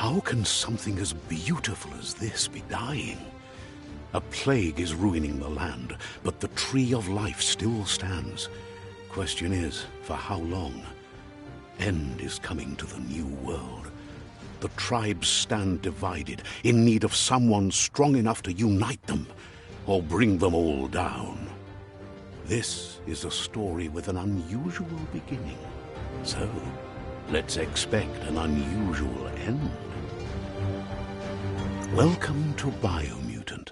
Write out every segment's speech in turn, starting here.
How can something as beautiful as this be dying? A plague is ruining the land, but the tree of life still stands. Question is, for how long? End is coming to the new world. The tribes stand divided, in need of someone strong enough to unite them, or bring them all down. This is a story with an unusual beginning. So, let's expect an unusual end. Welcome to Biomutant.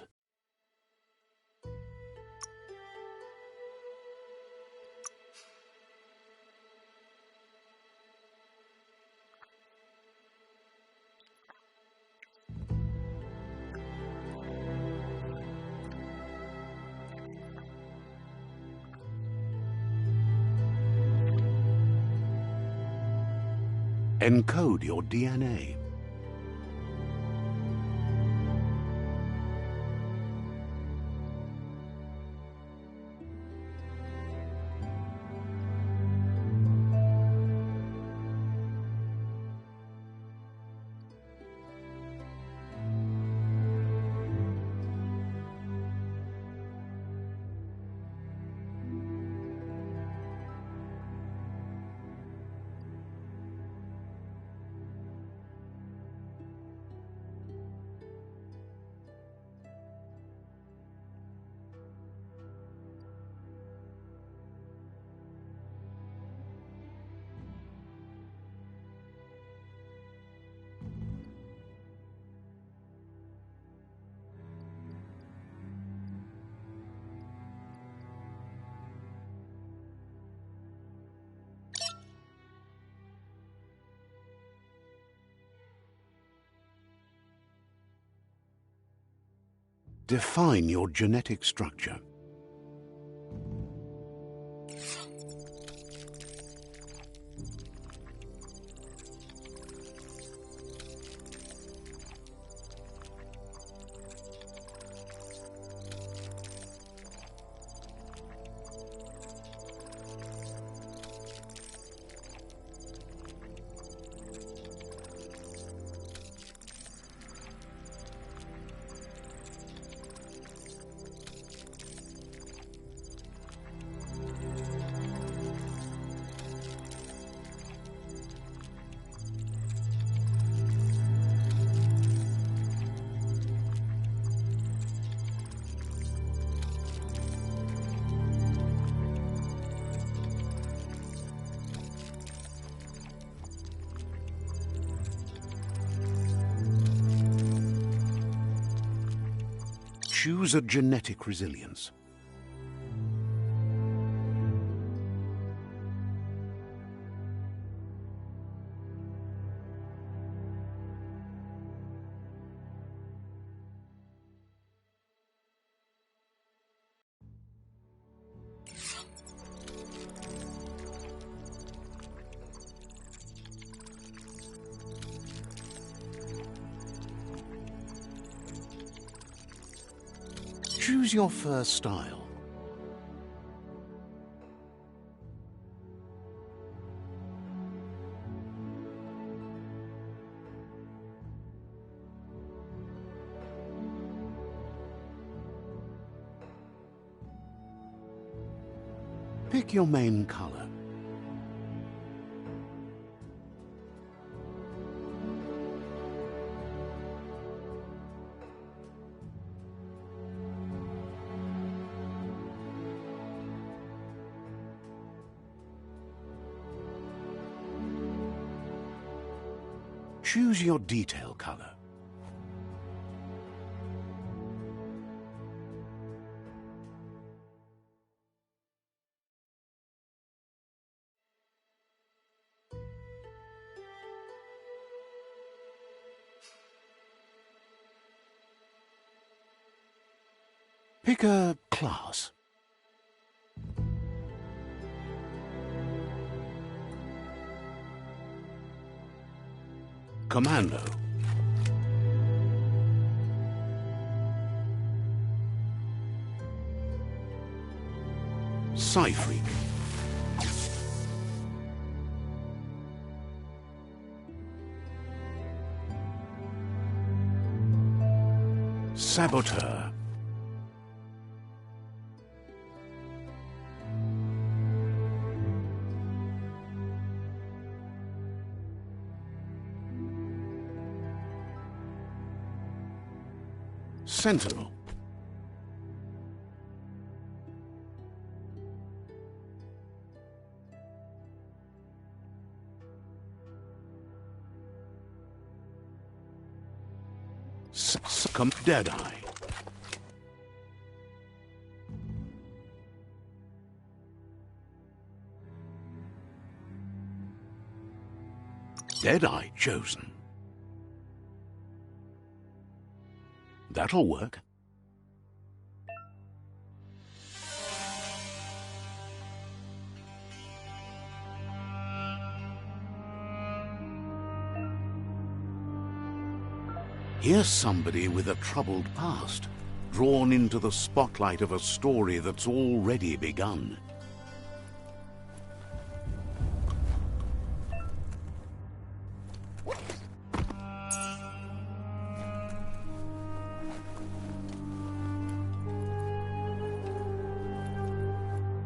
Encode your DNA. Define your genetic structure. Choose a genetic resilience. Choose your first style. Pick your main color. Choose your detail color. Pick a class. Commando. Psy-Freak. Saboteur. Sentinel. Deadeye. Deadeye chosen. That'll work. Here's somebody with a troubled past, drawn into the spotlight of a story that's already begun.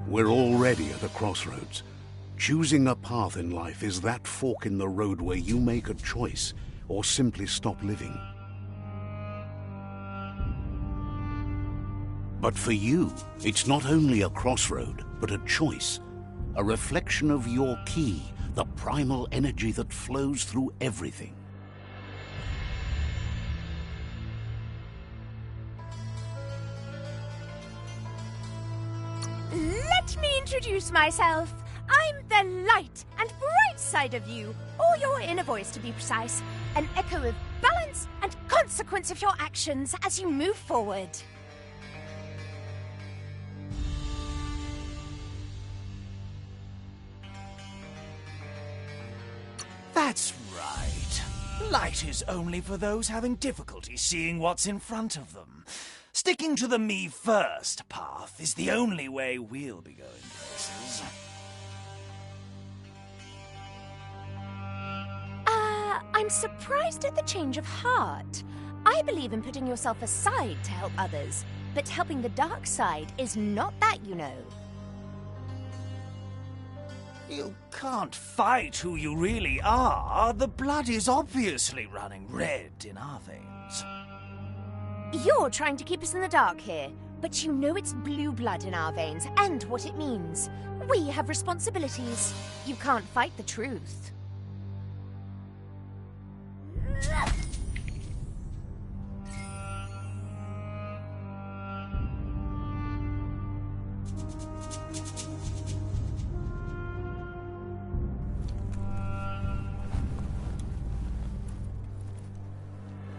We're already at a crossroads. Choosing a path in life is that fork in the road where you make a choice or simply stop living. But for you, it's not only a crossroad, but a choice. A reflection of your key, the primal energy that flows through everything. Let me introduce myself. I'm the light and bright side of you, or your inner voice to be precise. An echo of balance and consequence of your actions as you move forward. That's right. Light is only for those having difficulty seeing what's in front of them. Sticking to the me first path is the only way we'll be going places. I'm surprised at the change of heart. I believe in putting yourself aside to help others, but helping the dark side is not that, you know. You can't fight who you really are. The blood is obviously running red in our veins. You're trying to keep us in the dark here, but you know it's blue blood in our veins and what it means. We have responsibilities. You can't fight the truth.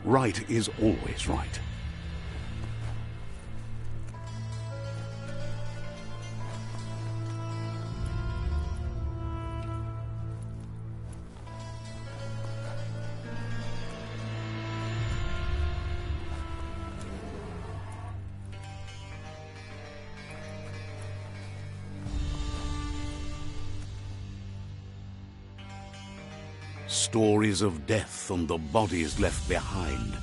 Right is always right. Stories of death and the bodies left behind.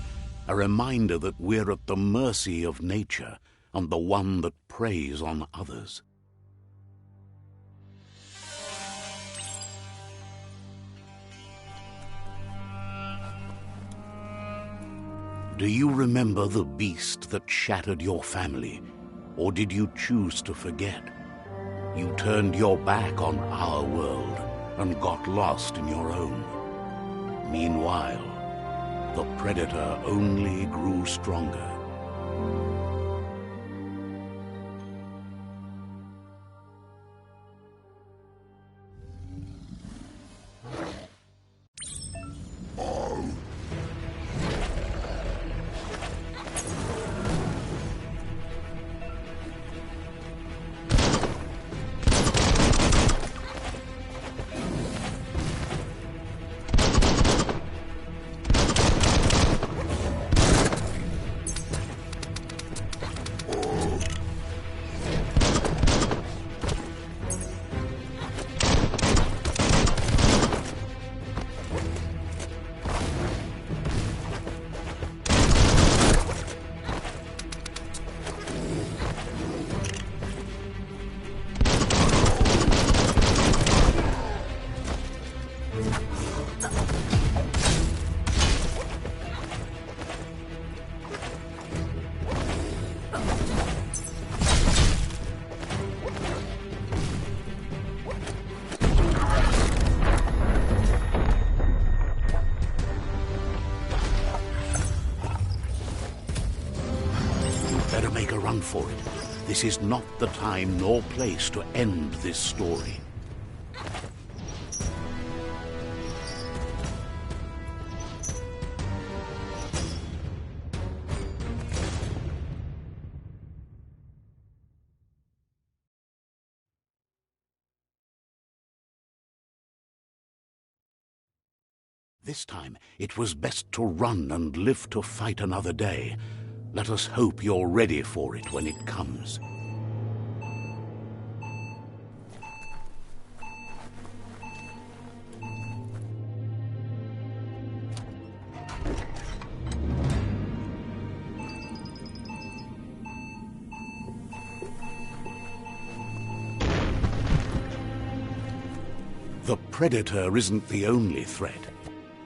A reminder that we're at the mercy of nature and the one that preys on others. Do you remember the beast that shattered your family, or did you choose to forget? You turned your back on our world and got lost in your own. Meanwhile, the predator only grew stronger. this is not the time nor place to end this story. This time, it was best to run and live to fight another day. Let us hope you're ready for it when it comes. The Predator isn't the only threat.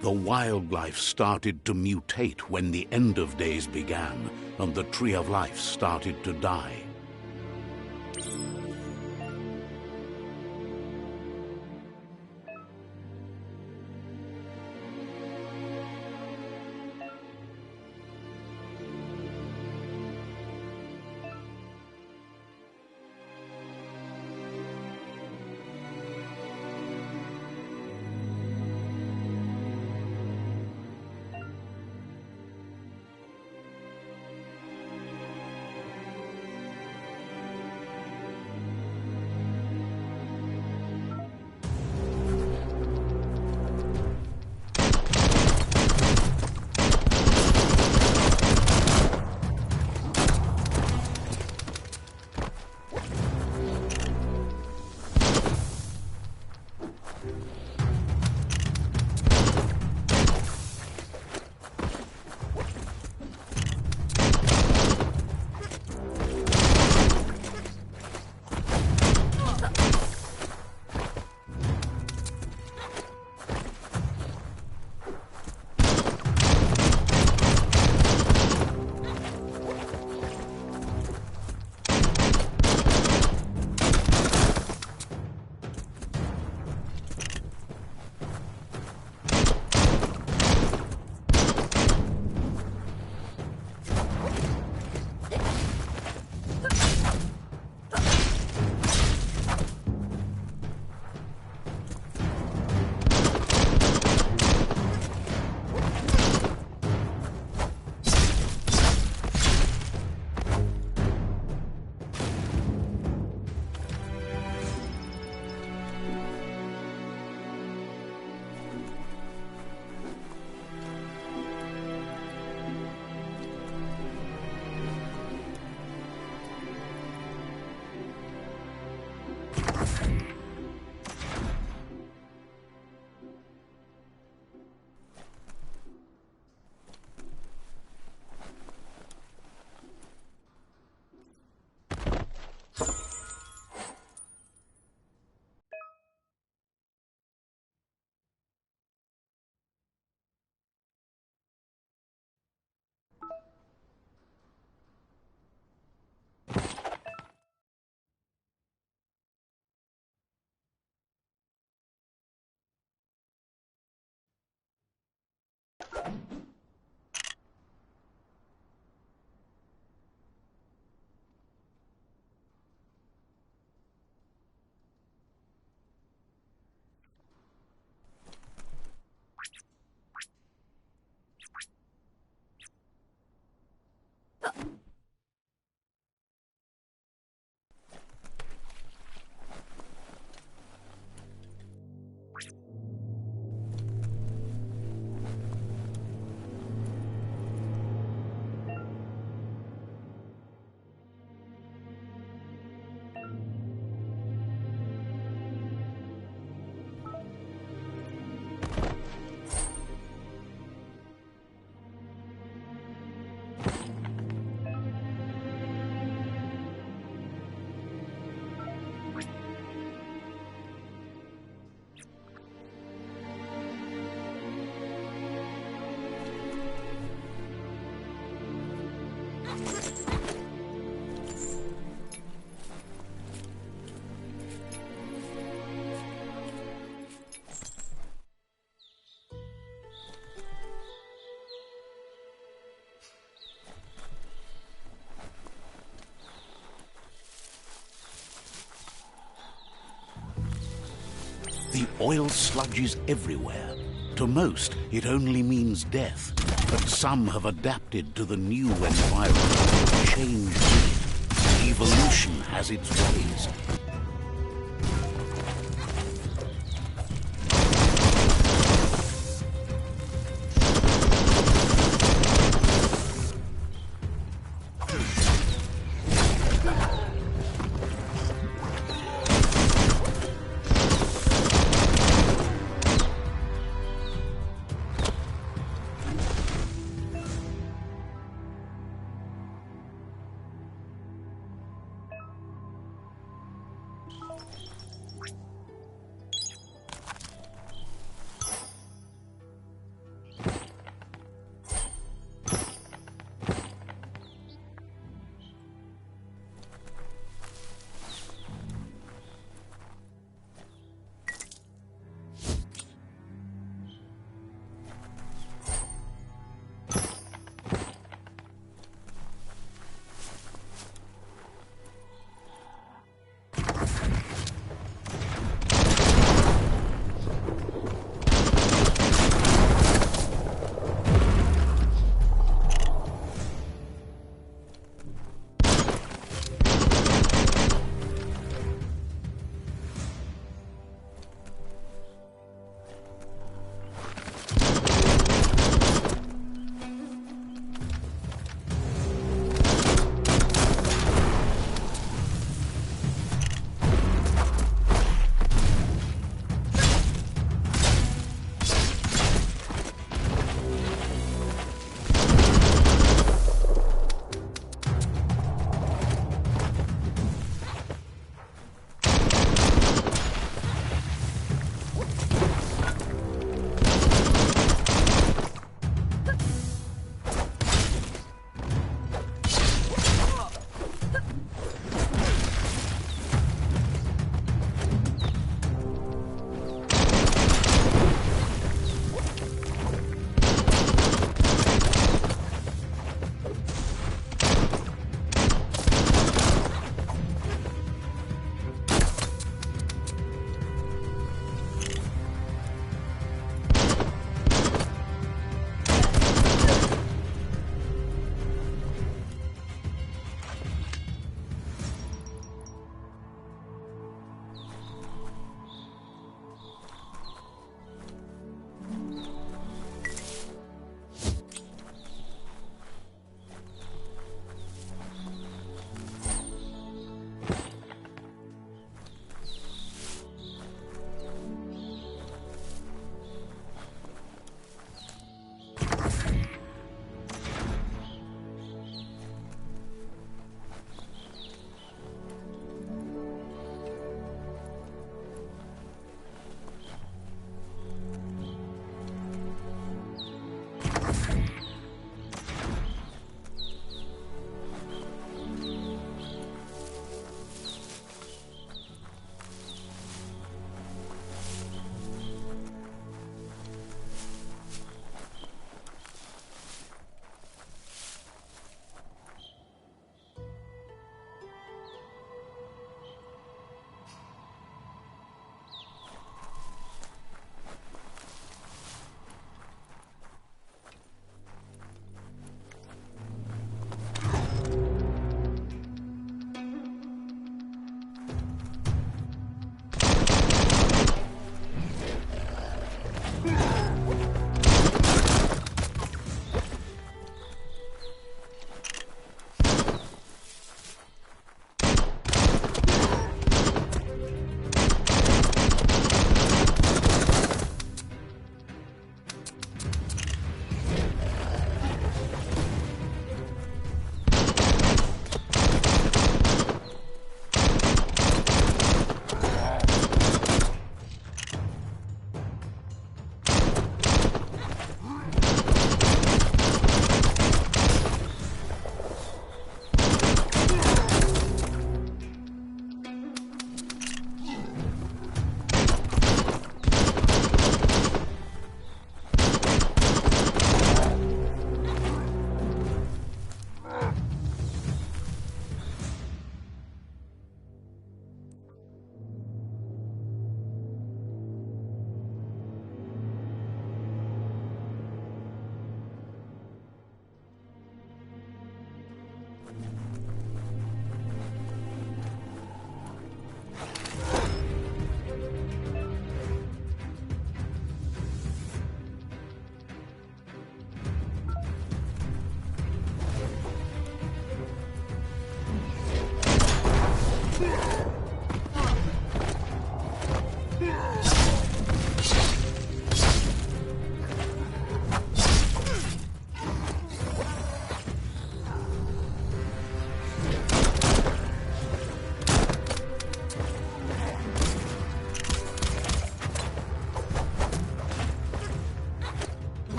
The wildlife started to mutate when the end of days began, and the Tree of Life started to die. The oil sludges everywhere. To most, it only means death, but some have adapted to the new environment, changed with it. Evolution has its ways.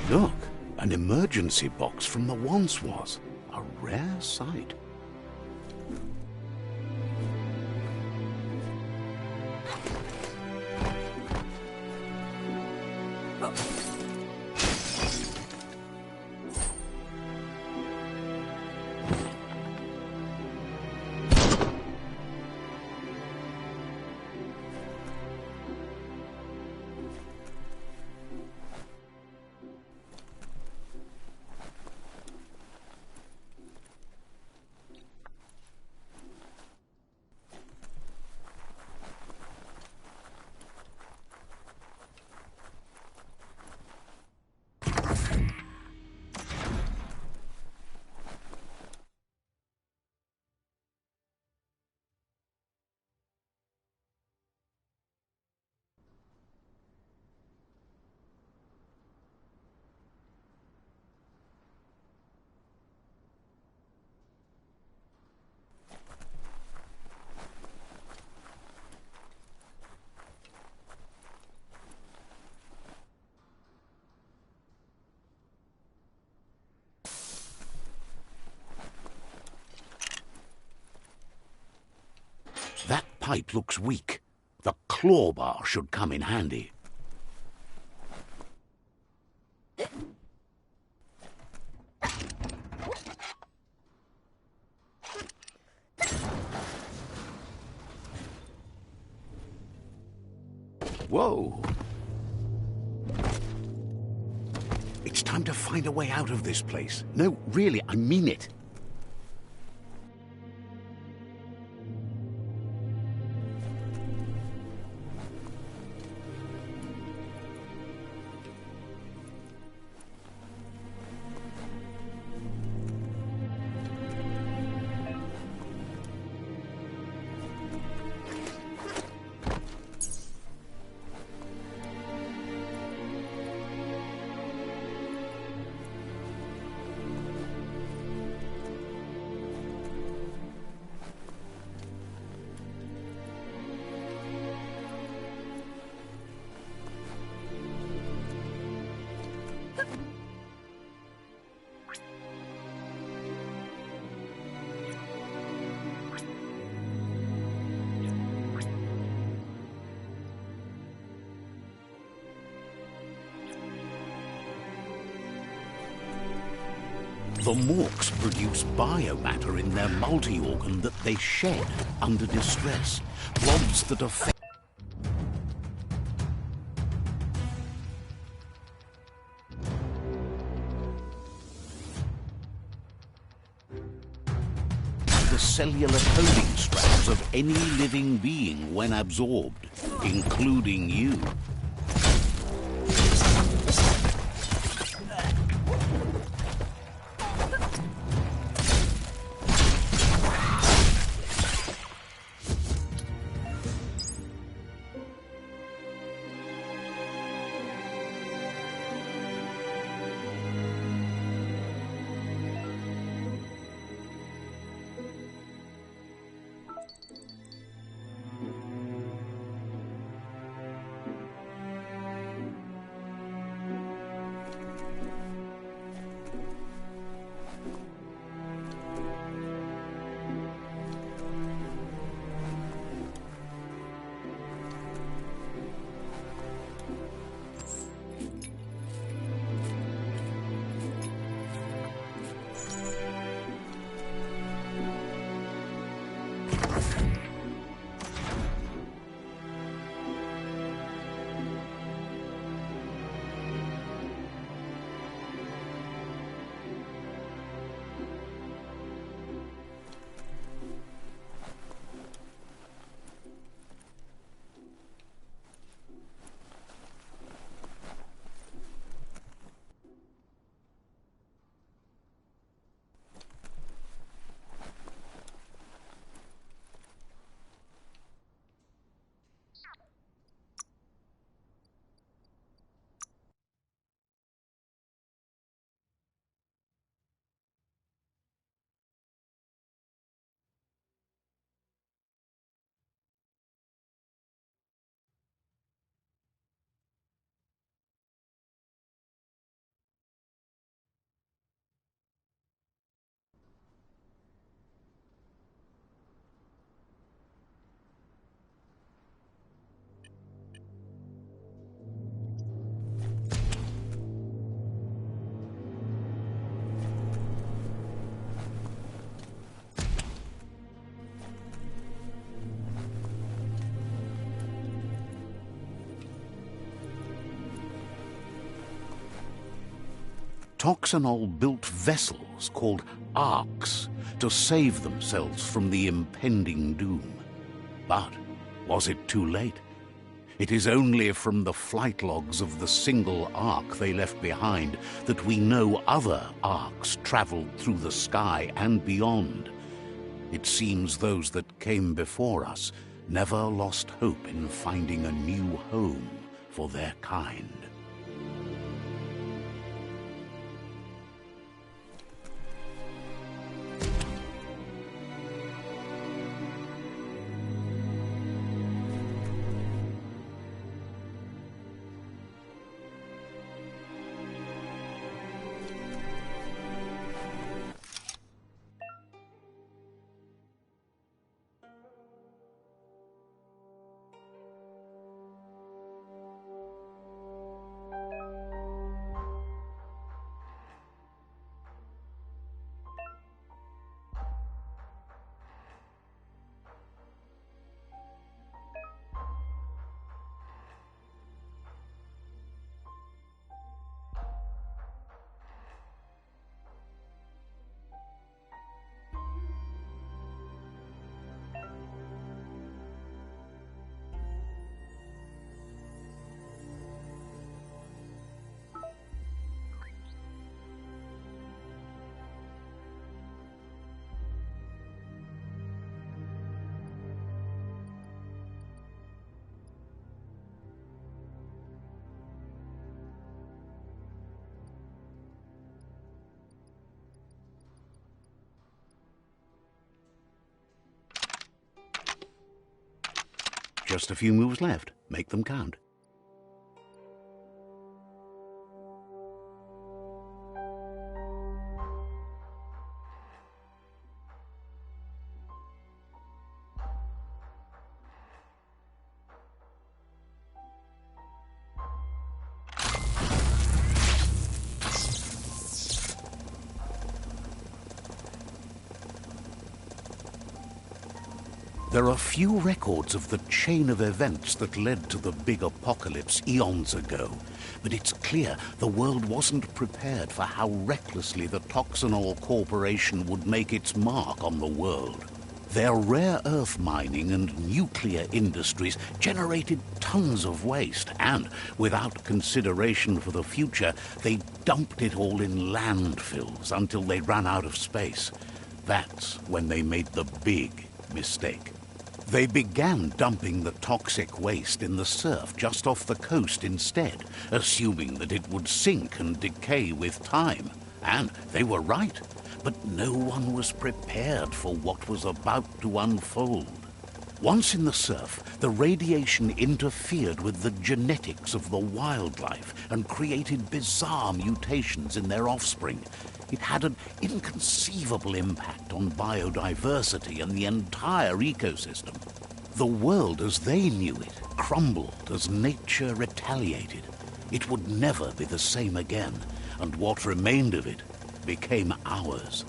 Look, an emergency box from the once was. A rare sight. That pipe looks weak. The claw bar should come in handy. Whoa! It's time to find a way out of this place. No, really, I mean it. The Morks produce biomatter in their multi-organ that they shed under distress. Rods that affect the cellular coding strands of any living being when absorbed, including you. Toxanol built vessels called arks to save themselves from the impending doom. But was it too late? It is only from the flight logs of the single ark they left behind that we know other arks traveled through the sky and beyond. It seems those that came before us never lost hope in finding a new home for their kind. Just a few moves left. Make them count. There are few records of the chain of events that led to the big apocalypse eons ago, but it's clear the world wasn't prepared for how recklessly the Toxanol Corporation would make its mark on the world. Their rare earth mining and nuclear industries generated tons of waste, and, without consideration for the future, they dumped it all in landfills until they ran out of space. That's when they made the big mistake. They began dumping the toxic waste in the surf just off the coast instead, assuming that it would sink and decay with time. And they were right, but no one was prepared for what was about to unfold. Once in the surf, the radiation interfered with the genetics of the wildlife and created bizarre mutations in their offspring. It had an inconceivable impact on biodiversity and the entire ecosystem. The world as they knew it crumbled as nature retaliated. It would never be the same again, and what remained of it became ours.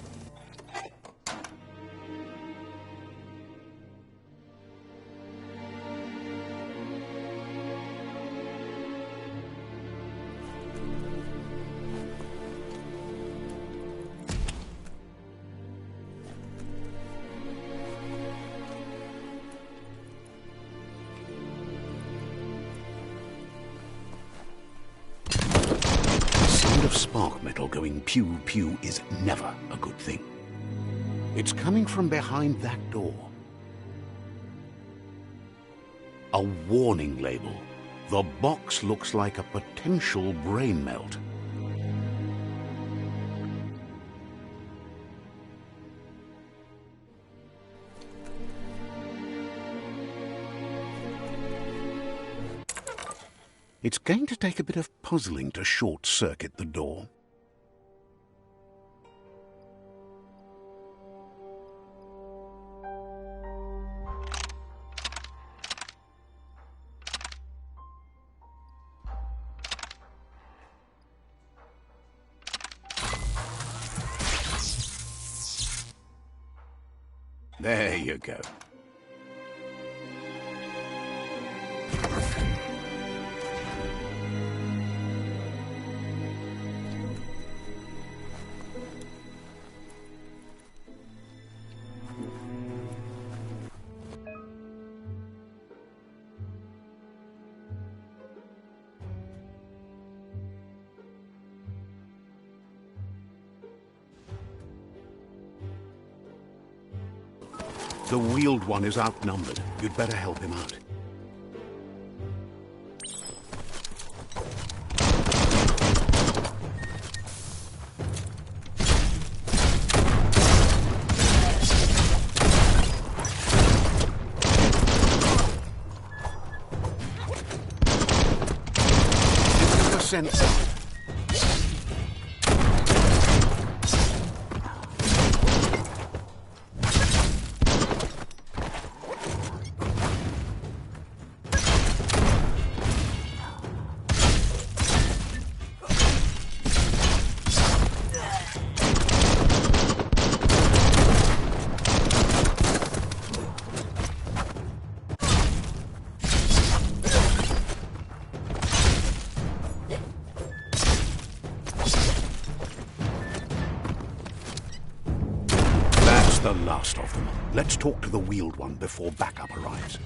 Spark metal going pew-pew is never a good thing. It's coming from behind that door. A warning label. The box looks like a potential brain melt. It's going to take a bit of puzzling to short-circuit the door. There you go. The Wheeled One is outnumbered. You'd better help him out. Sensor. The last of them. Let's talk to the Wheeled One before backup arrives.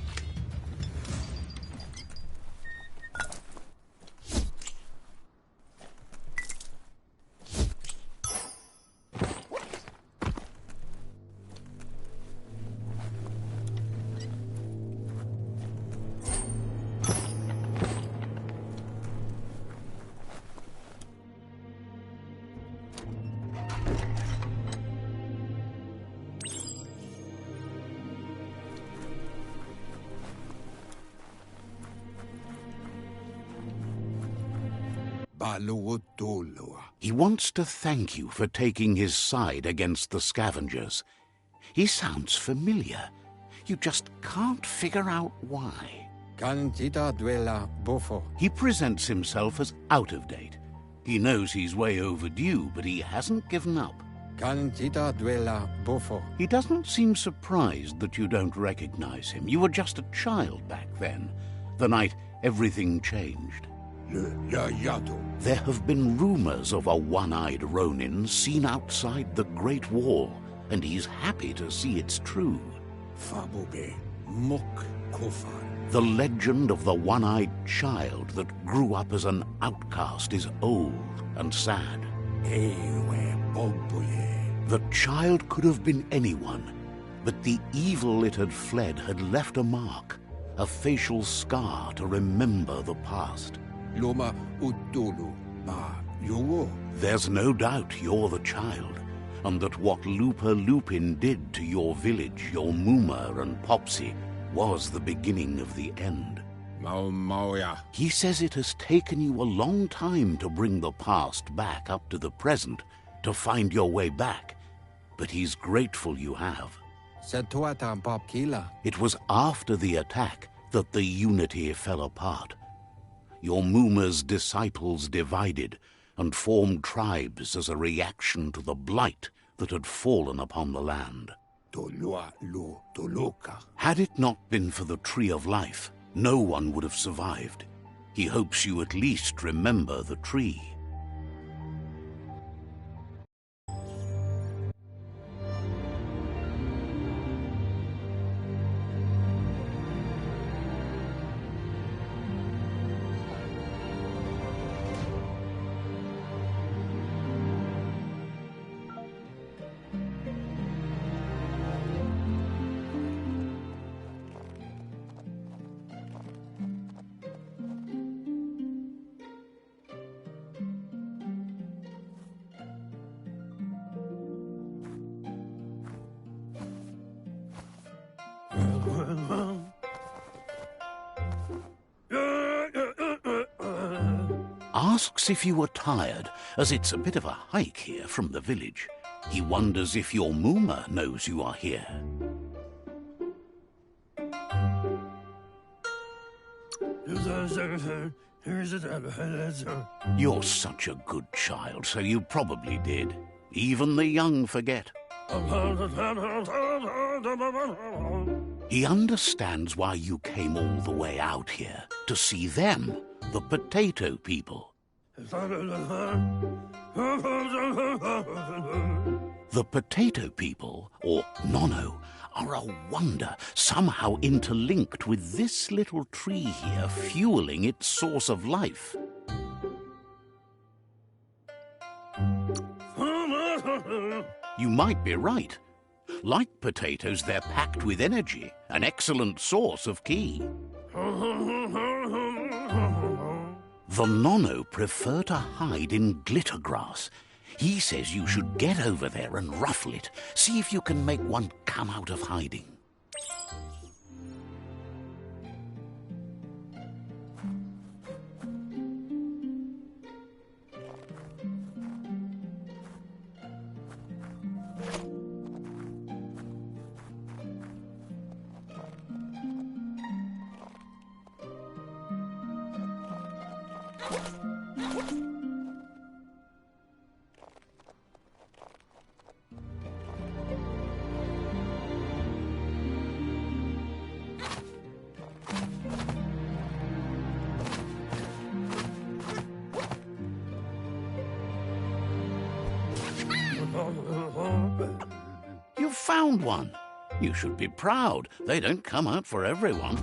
He wants to thank you for taking his side against the scavengers. He sounds familiar. You just can't figure out why. He presents himself as out of date. He knows he's way overdue, but he hasn't given up. He doesn't seem surprised that you don't recognize him. You were just a child back then, the night everything changed. There have been rumors of a one-eyed Ronin seen outside the Great Wall, and he's happy to see it's true. The legend of the one-eyed child that grew up as an outcast is old and sad. The child could have been anyone, but the evil it had fled had left a mark, a facial scar to remember the past. There's no doubt you're the child, and that what Lupa Lupin did to your village, your Muma and Popsy, was the beginning of the end. He says it has taken you a long time to bring the past back up to the present, to find your way back, but he's grateful you have. It was after the attack that the unity fell apart. Your Muma's disciples divided and formed tribes as a reaction to the blight that had fallen upon the land. Had it not been for the Tree of Life, no one would have survived. He hopes you at least remember the tree. Asks if you were tired, as it's a bit of a hike here from the village. He wonders if your Muma knows you are here. You're such a good child, so you probably did. Even the young forget. He understands why you came all the way out here, to see them, the potato people. The potato people, or Nono, are a wonder, somehow interlinked with this little tree here, fueling its source of life. You might be right. Like potatoes, they're packed with energy, an excellent source of ki. The Nono prefer to hide in glitter grass. He says you should get over there and ruffle it. See if you can make one come out of hiding. You found one. You should be proud. They don't come out for everyone.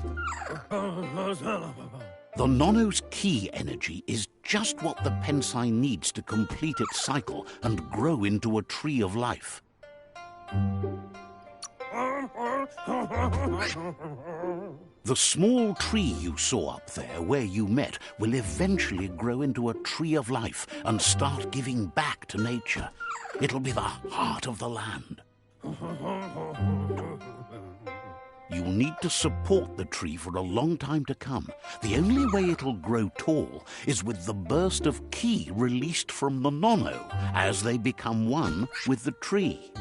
The Nono's ki energy is just what the Pensai needs to complete its cycle and grow into a tree of life. The small tree you saw up there where you met will eventually grow into a tree of life and start giving back to nature. It'll be the heart of the land. You'll need to support the tree for a long time to come. The only way it'll grow tall is with the burst of ki released from the Nono as they become one with the tree.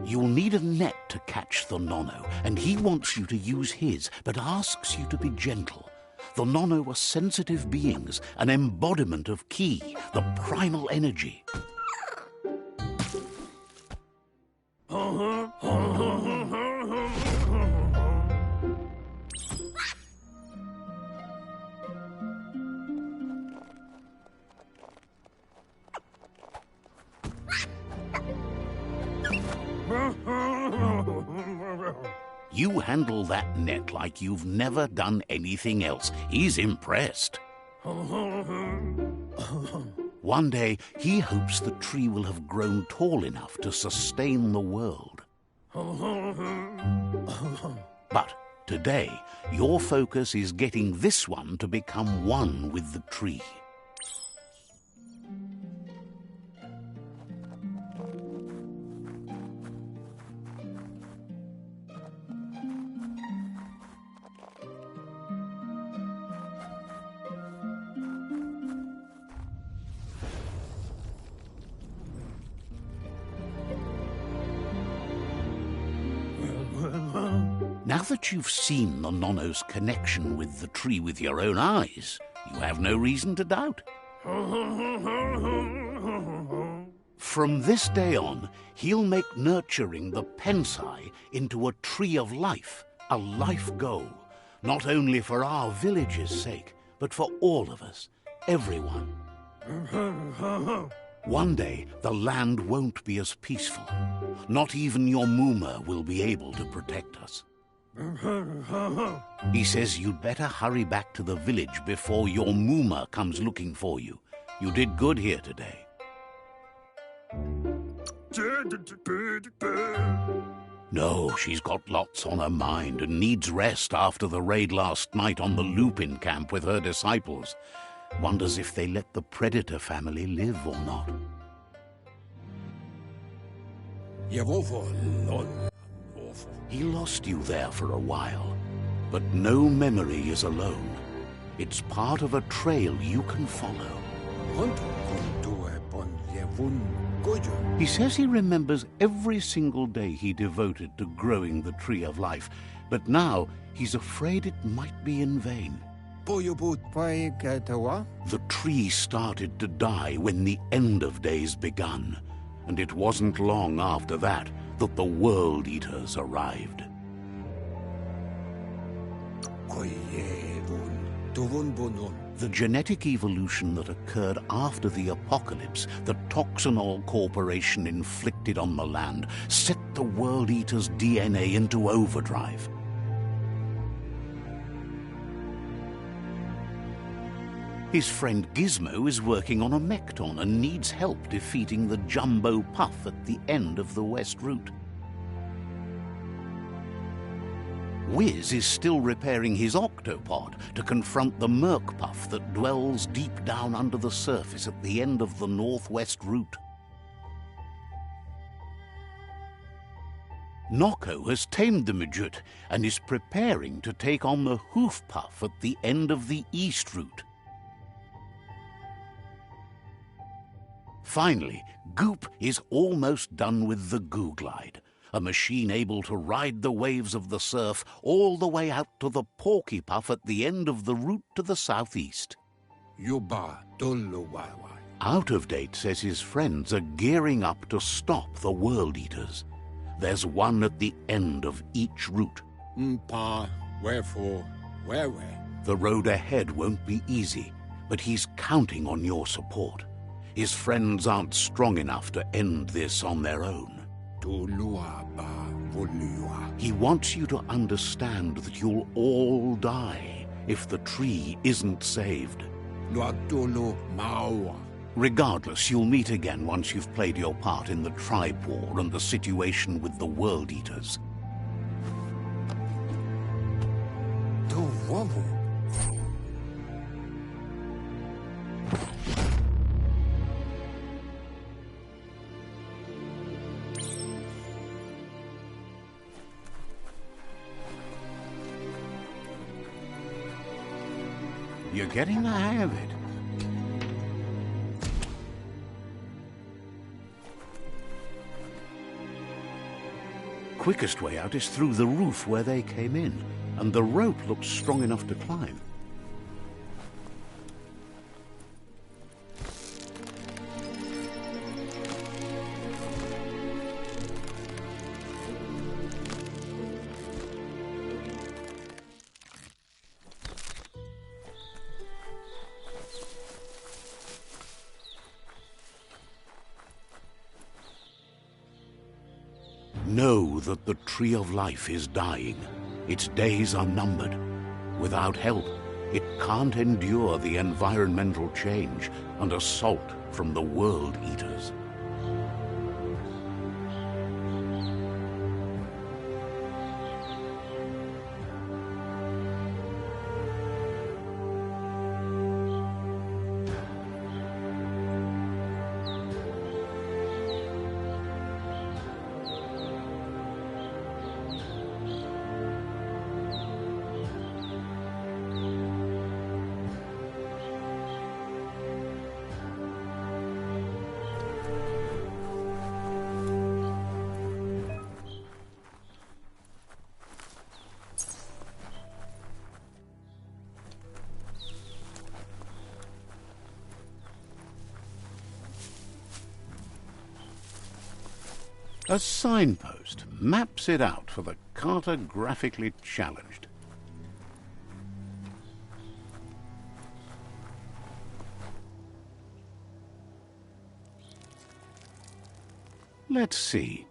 You'll need a net to catch the Nono, and he wants you to use his, but asks you to be gentle. The Nono are sensitive beings, an embodiment of ki, the primal energy. You handle that net like you've never done anything else. He's impressed. One day, he hopes the tree will have grown tall enough to sustain the world. But today, your focus is getting this one to become one with the tree. Now that you've seen the Nono's connection with the tree with your own eyes, you have no reason to doubt. From this day on, he'll make nurturing the Pensai into a tree of life, a life goal, not only for our village's sake, but for all of us, everyone. One day, the land won't be as peaceful. Not even your Muma will be able to protect us. He says you'd better hurry back to the village before your Muma comes looking for you. You did good here today. No, she's got lots on her mind and needs rest after the raid last night on the Lupin camp with her disciples. Wonders if they let the Predator family live or not. He lost you there for a while, but no memory is alone. It's part of a trail you can follow. He says he remembers every single day he devoted to growing the Tree of Life, but now he's afraid it might be in vain. The tree started to die when the end of days begun, and it wasn't long after that that the World Eaters arrived. The genetic evolution that occurred after the apocalypse that Toxanol Corporation inflicted on the land set the World Eaters' DNA into overdrive. His friend Gizmo is working on a Mekton and needs help defeating the Jumbo Puff at the end of the West Route. Wiz is still repairing his octopod to confront the Merc Puff that dwells deep down under the surface at the end of the Northwest Route. Nocco has tamed the Midget and is preparing to take on the Hoof Puff at the end of the East Route. Finally, Goop is almost done with the Goo Glide, a machine able to ride the waves of the surf all the way out to the Porky Puff at the end of the route to the southeast. Out of Date says his friends are gearing up to stop the World Eaters. There's one at the end of each route. Wherefore, where? The road ahead won't be easy, but he's counting on your support. His friends aren't strong enough to end this on their own. He wants you to understand that you'll all die if the tree isn't saved. Regardless, you'll meet again once you've played your part in the tribe war and the situation with the World Eaters. You're getting the hang of it. Quickest way out is through the roof where they came in, and the rope looks strong enough to climb. Know that the Tree of Life is dying. Its days are numbered. Without help, it can't endure the environmental change and assault from the World Eaters. A signpost maps it out for the cartographically challenged. Let's see.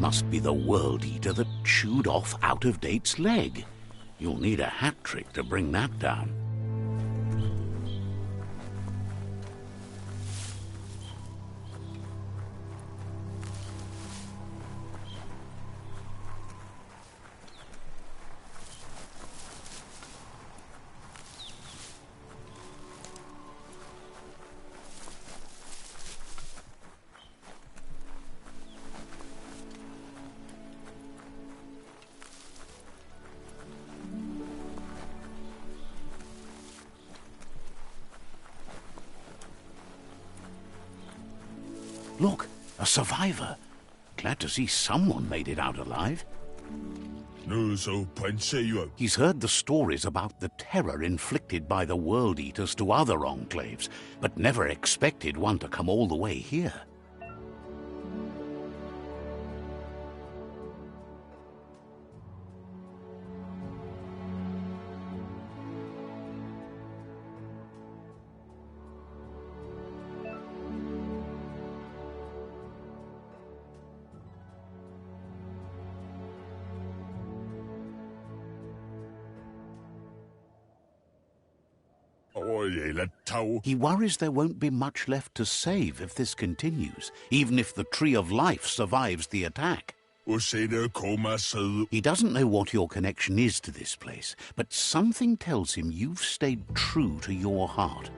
Must be the World Eater that chewed off Out of Date's leg. You'll need a hat trick to bring that down. Look, a survivor. Glad to see someone made it out alive. He's heard the stories about the terror inflicted by the World Eaters to other enclaves, but never expected one to come all the way here. He worries there won't be much left to save if this continues, even if the Tree of Life survives the attack. He doesn't know what your connection is to this place, but something tells him you've stayed true to your heart.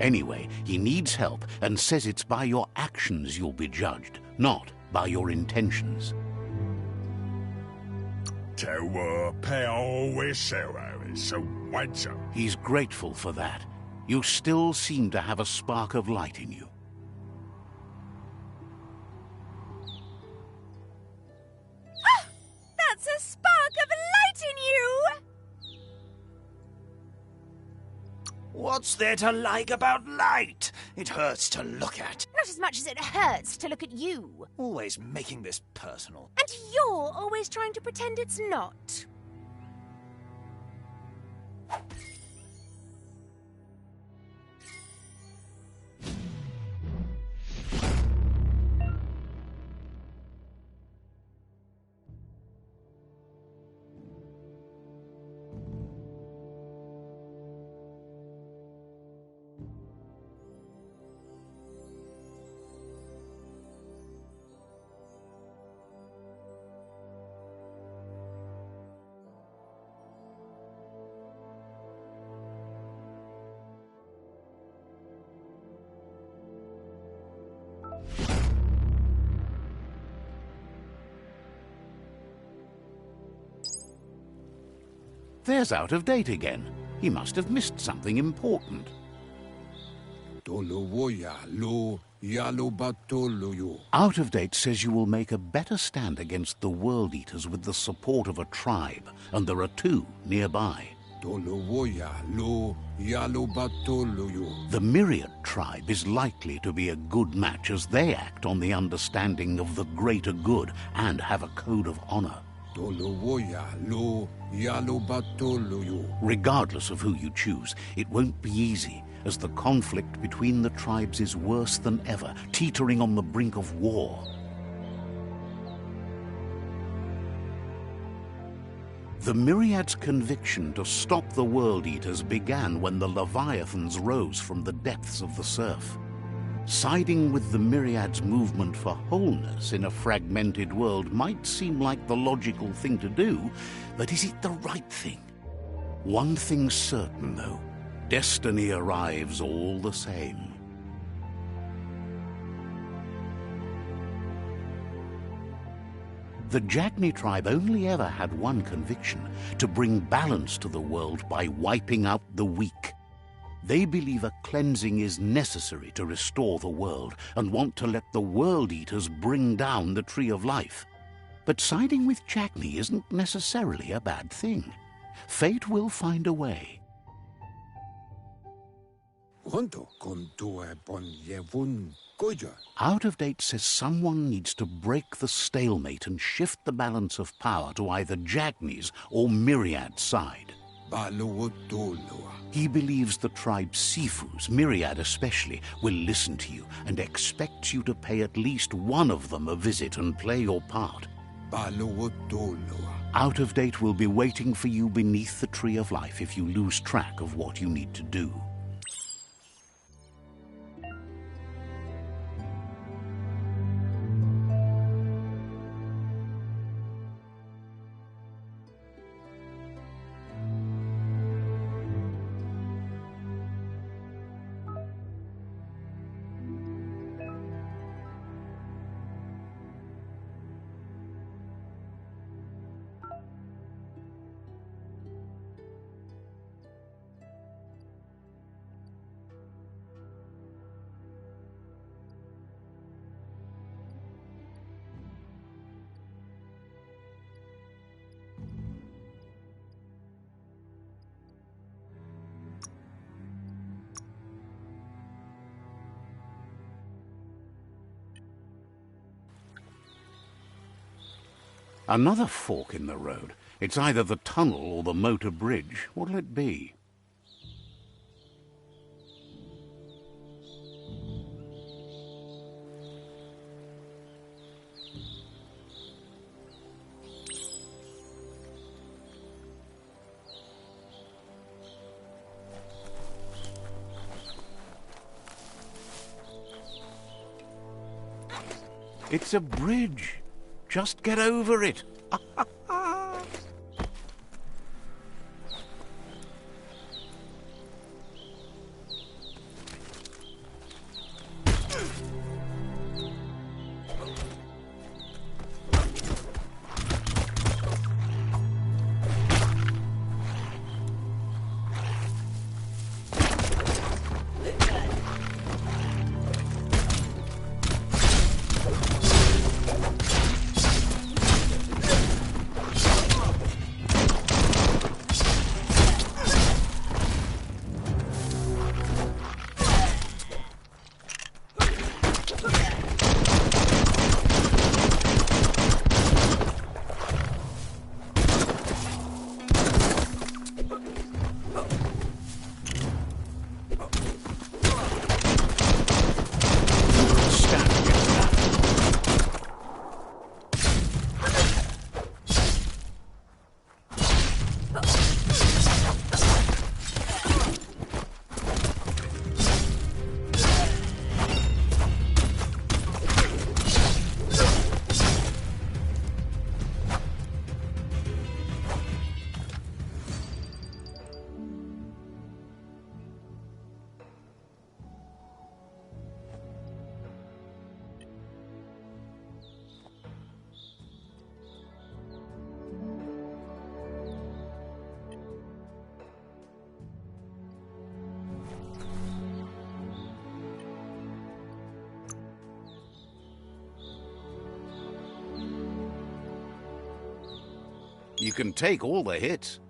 Anyway, he needs help and says it's by your actions you'll be judged, not by your intentions. He's grateful for that. You still seem to have a spark of light in you. That's a spark of light in you! What's there to like about light? It hurts to look at. Not as much as it hurts to look at you. Always making this personal. And you're always trying to pretend it's not. There's Out of Date again. He must have missed something important. Out of Date says you will make a better stand against the World Eaters with the support of a tribe, and there are two nearby. The Myriad tribe is likely to be a good match as they act on the understanding of the greater good and have a code of honor. Regardless of who you choose, it won't be easy, as the conflict between the tribes is worse than ever, teetering on the brink of war. The Myriad's conviction to stop the World Eaters began when the Leviathans rose from the depths of the surf. Siding with the Myriad's movement for wholeness in a fragmented world might seem like the logical thing to do, but is it the right thing? One thing's certain, though. Destiny arrives all the same. The Jagni tribe only ever had one conviction: to bring balance to the world by wiping out the weak. They believe a cleansing is necessary to restore the world and want to let the World Eaters bring down the Tree of Life. But siding with Jagni isn't necessarily a bad thing. Fate will find a way. Out of Date says someone needs to break the stalemate and shift the balance of power to either Jagni's or Myriad's side. He believes the tribe Sifus, Myriad especially, will listen to you and expects you to pay at least one of them a visit and play your part. Out of Date will be waiting for you beneath the Tree of Life if you lose track of what you need to do. Another fork in the road. It's either the tunnel or the motor bridge. What'll it be? It's a bridge. Just get over it. You can take all the hits.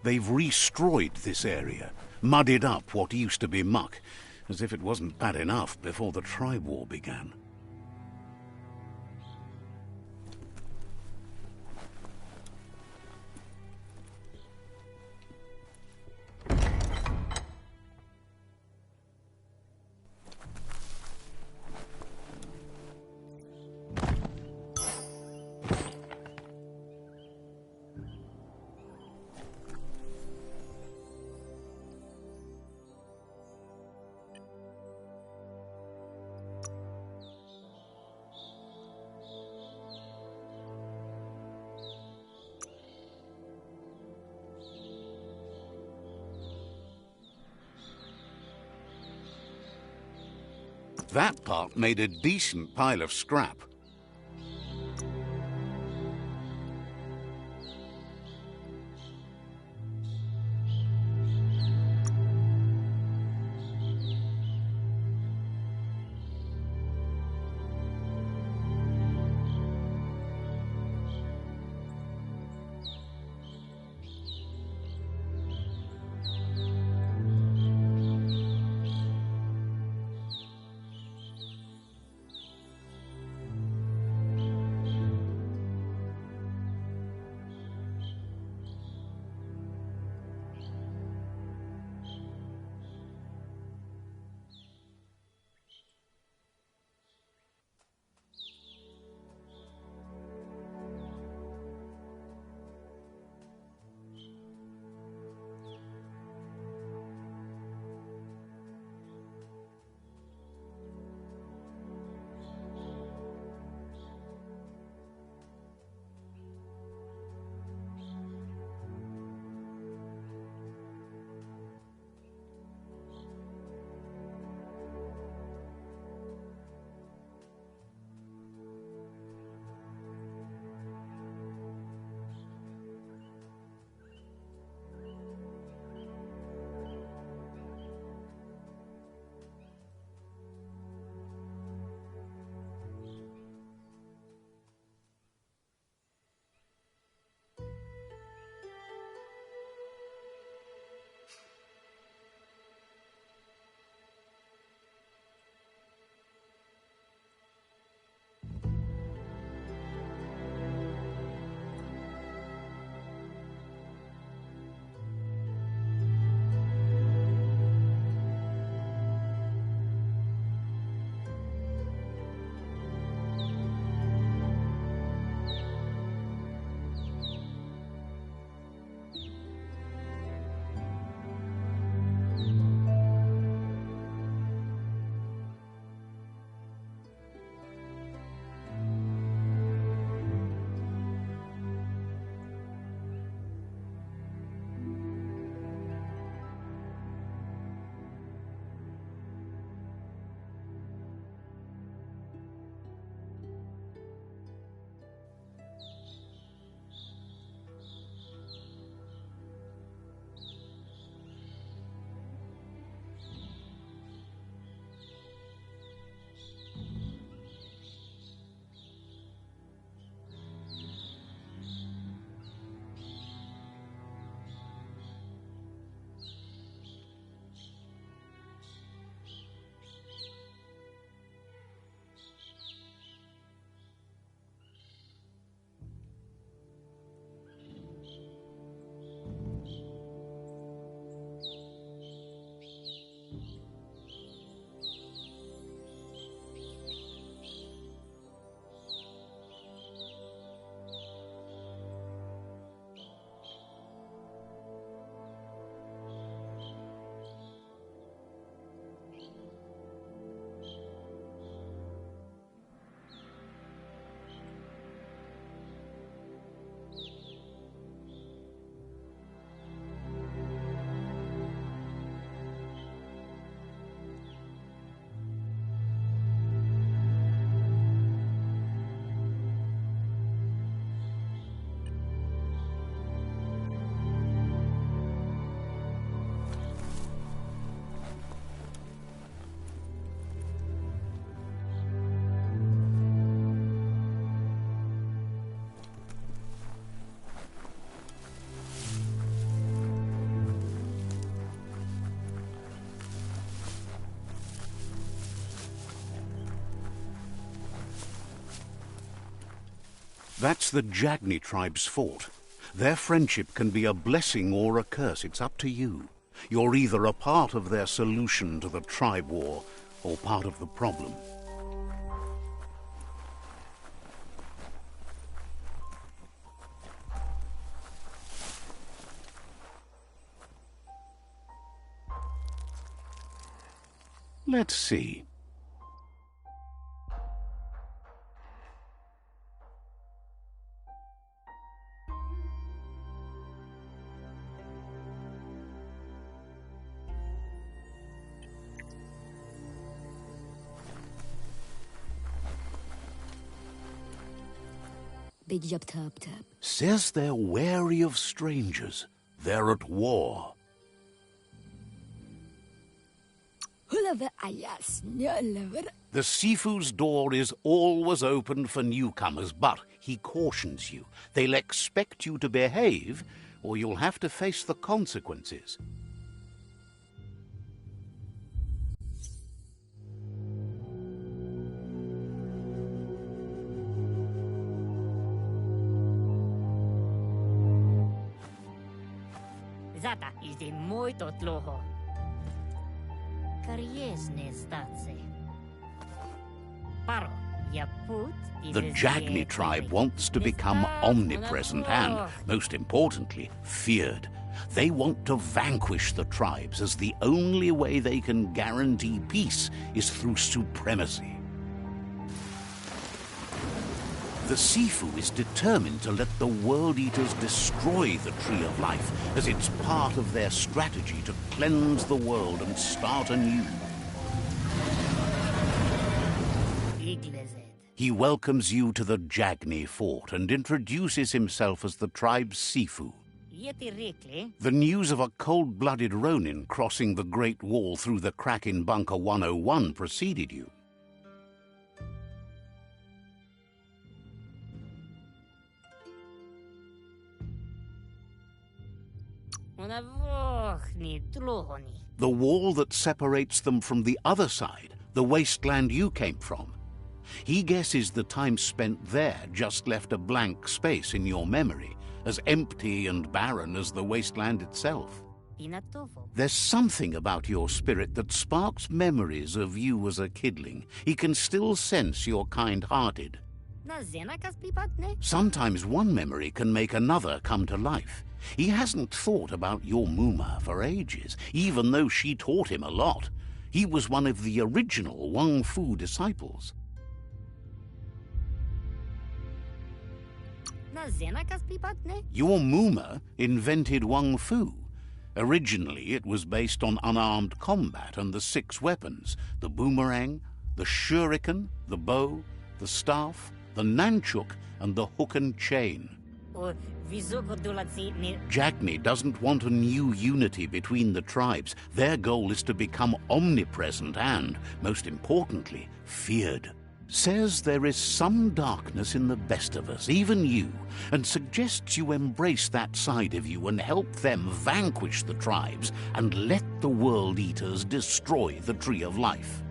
They've restrewed this area, muddied up what used to be muck, as if it wasn't bad enough before the tribe war began. That part made a decent pile of scrap. That's the Jagni tribe's fort. Their friendship can be a blessing or a curse. It's up to you. You're either a part of their solution to the tribe war or part of the problem. Let's see. Big job, tap tap. Says they're wary of strangers. They're at war. The Sifu's door is always open for newcomers, but he cautions you. They'll expect you to behave, or you'll have to face the consequences. Zata is de muito tloho. Kariesne stace. Paro, ya put The Jagni tribe wants to become omnipresent and, most importantly, feared. They want to vanquish the tribes, as the only way they can guarantee peace is through supremacy. The Sifu is determined to let the World Eaters destroy the Tree of Life, as it's part of their strategy to cleanse the world and start anew. He welcomes you to the Jagni fort and introduces himself as the tribe's Sifu. The news of a cold-blooded Ronin crossing the Great Wall through the crack in Bunker 101 preceded you. The wall that separates them from the other side, the wasteland you came from. He guesses the time spent there just left a blank space in your memory, as empty and barren as the wasteland itself. There's something about your spirit that sparks memories of you as a kidling. He can still sense you're kind-hearted. Sometimes one memory can make another come to life. He hasn't thought about your Muma for ages, even though she taught him a lot. He was one of the original Wang Fu disciples. Your Muma invented Wang Fu. Originally, it was based on unarmed combat and the 6 weapons: the boomerang, the shuriken, the bow, the staff, the nunchuk, and the hook and chain. Jagni doesn't want a new unity between the tribes. Their goal is to become omnipresent and, most importantly, feared. Says there is some darkness in the best of us, even you, and suggests you embrace that side of you and help them vanquish the tribes and let the World Eaters destroy the Tree of Life.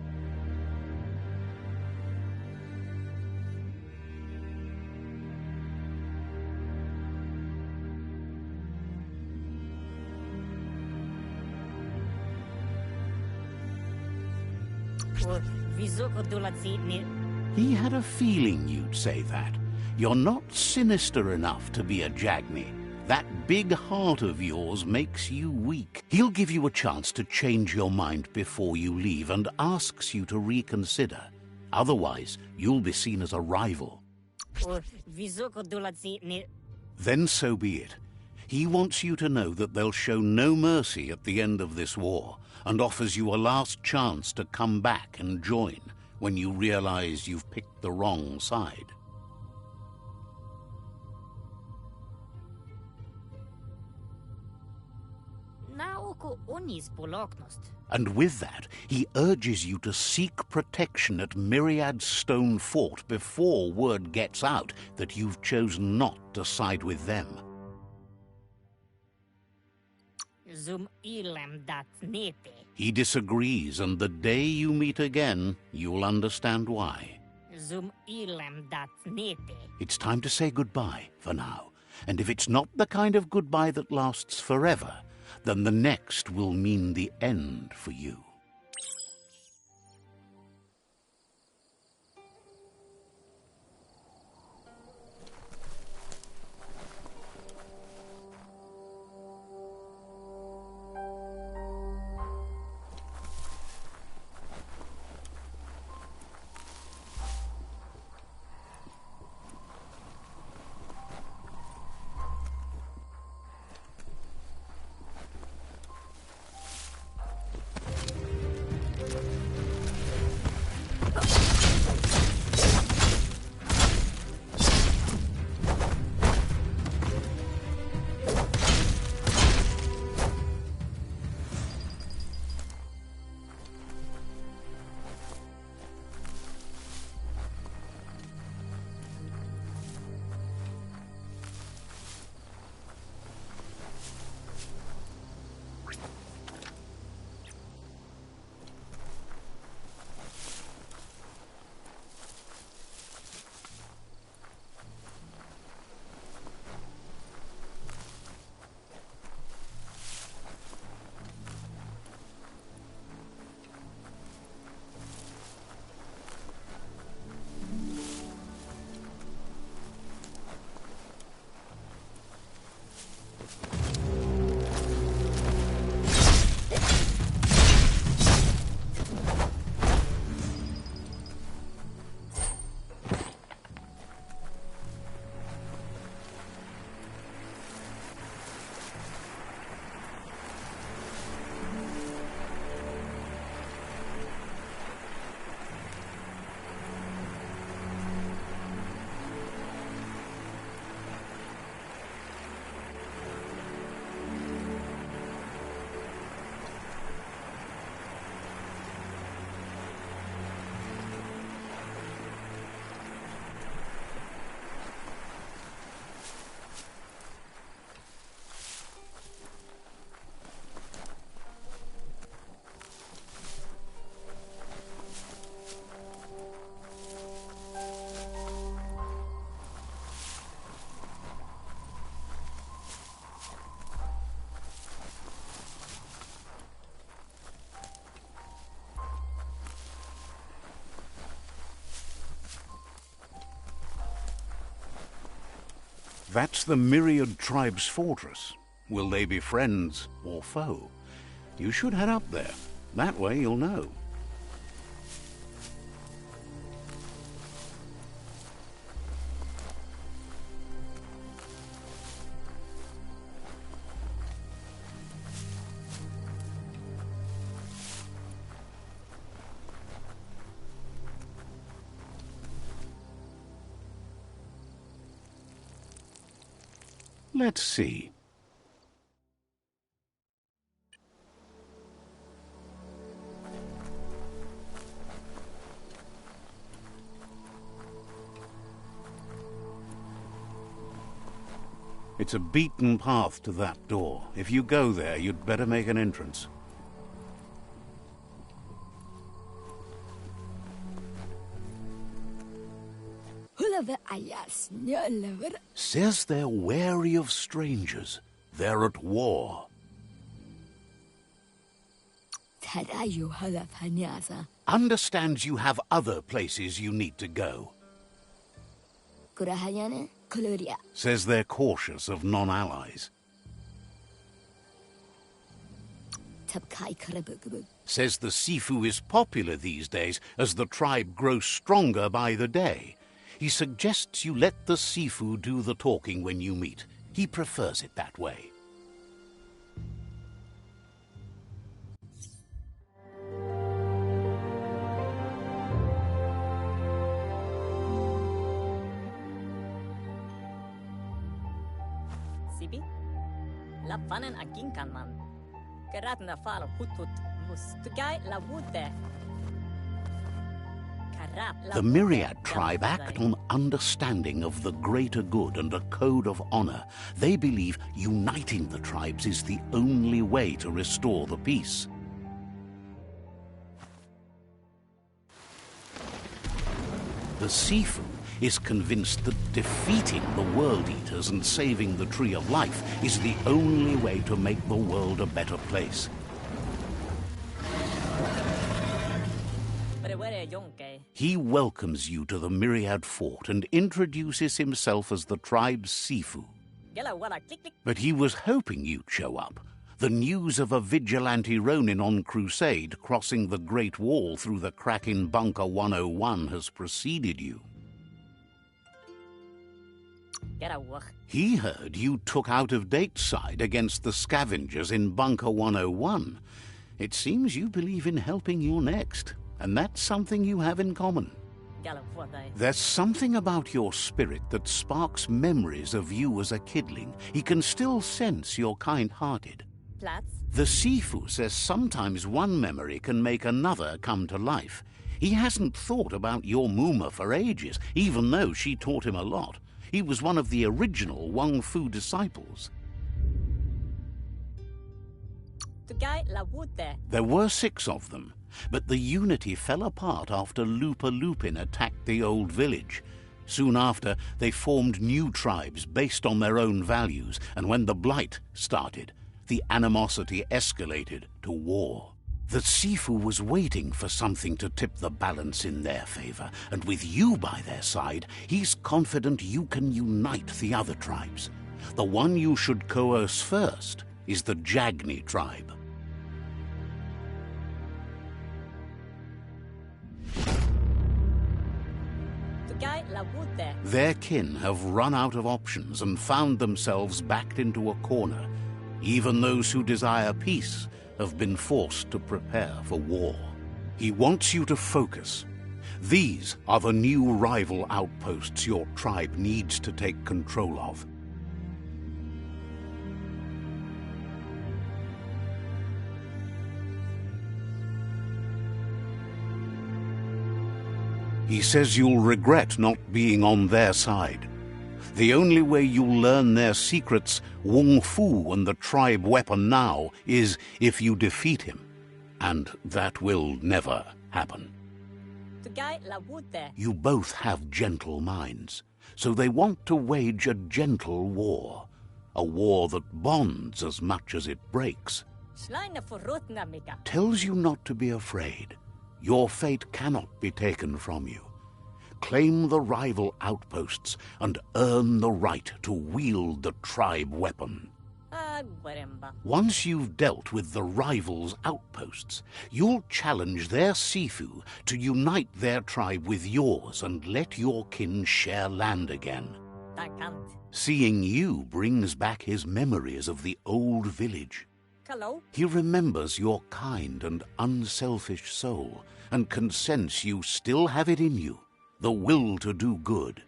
He had a feeling you'd say that. You're not sinister enough to be a Jagni. That big heart of yours makes you weak. He'll give you a chance to change your mind before you leave and asks you to reconsider. Otherwise, you'll be seen as a rival. Then so be it. He wants you to know that they'll show no mercy at the end of this war, and offers you a last chance to come back and join when you realize you've picked the wrong side. And with that, he urges you to seek protection at Myriad Stone Fort before word gets out that you've chosen not to side with them. He disagrees, and the day you meet again, you'll understand why. Zum ilem dat nete. It's time to say goodbye for now. And if it's not the kind of goodbye that lasts forever, then the next will mean the end for you. That's the Myriad Tribe's fortress. Will they be friends or foe? You should head up there. That way you'll know. Let's see. It's a beaten path to that door. If you go there, you'd better make an entrance. Says they're wary of strangers. They're at war. Understands you have other places you need to go. Says they're cautious of non-allies. Says the Sifu is popular these days as the tribe grows stronger by the day. He suggests you let the Sifu do the talking when you meet. He prefers it that way. Sibi? La panen aginkan man. Geratna fal hutut mustgai la wute. The Myriad tribe act on understanding of the greater good and a code of honor. They believe uniting the tribes is the only way to restore the peace. The Sifu is convinced that defeating the World Eaters and saving the Tree of Life is the only way to make the world a better place. He welcomes you to the Myriad Fort and introduces himself as the tribe's Sifu. But he was hoping you'd show up. The news of a vigilante Ronin on crusade crossing the Great Wall through the crack in Bunker 101 has preceded you. He heard you took out-of-date side against the scavengers in Bunker 101. It seems you believe in helping your next, and that's something you have in common. There's something about your spirit that sparks memories of you as a kidling. He can still sense you're kind-hearted. The Sifu says sometimes one memory can make another come to life. He hasn't thought about your Muma for ages, even though she taught him a lot. He was one of the original Wang Fu disciples. There were 6 of them, but the unity fell apart after Lupa Lupin attacked the old village. Soon after, they formed new tribes based on their own values, and when the Blight started, the animosity escalated to war. The Sifu was waiting for something to tip the balance in their favor, and with you by their side, he's confident you can unite the other tribes. The one you should coerce first is the Jagni tribe. Their kin have run out of options and found themselves backed into a corner. Even those who desire peace have been forced to prepare for war. He wants you to focus. These are the new rival outposts your tribe needs to take control of. He says you'll regret not being on their side. The only way you'll learn their secrets, Wung Fu and the tribe weapon now, is if you defeat him. And that will never happen. You both have gentle minds, so they want to wage a gentle war. A war that bonds as much as it breaks. Tells you not to be afraid. Your fate cannot be taken from you. Claim the rival outposts and earn the right to wield the tribe weapon. Once you've dealt with the rivals' outposts, you'll challenge their Sifu to unite their tribe with yours and let your kin share land again. Seeing you brings back his memories of the old village. He remembers your kind and unselfish soul and can sense you still have it in you, the will to do good.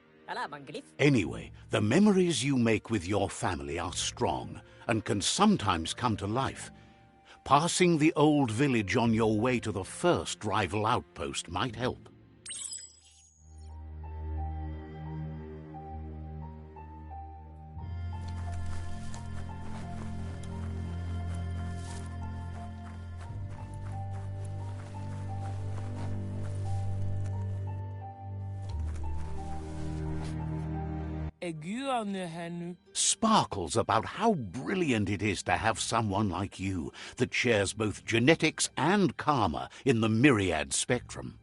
Anyway, the memories you make with your family are strong and can sometimes come to life. Passing the old village on your way to the first rival outpost might help. Sparkles about how brilliant it is to have someone like you that shares both genetics and karma in the myriad spectrum.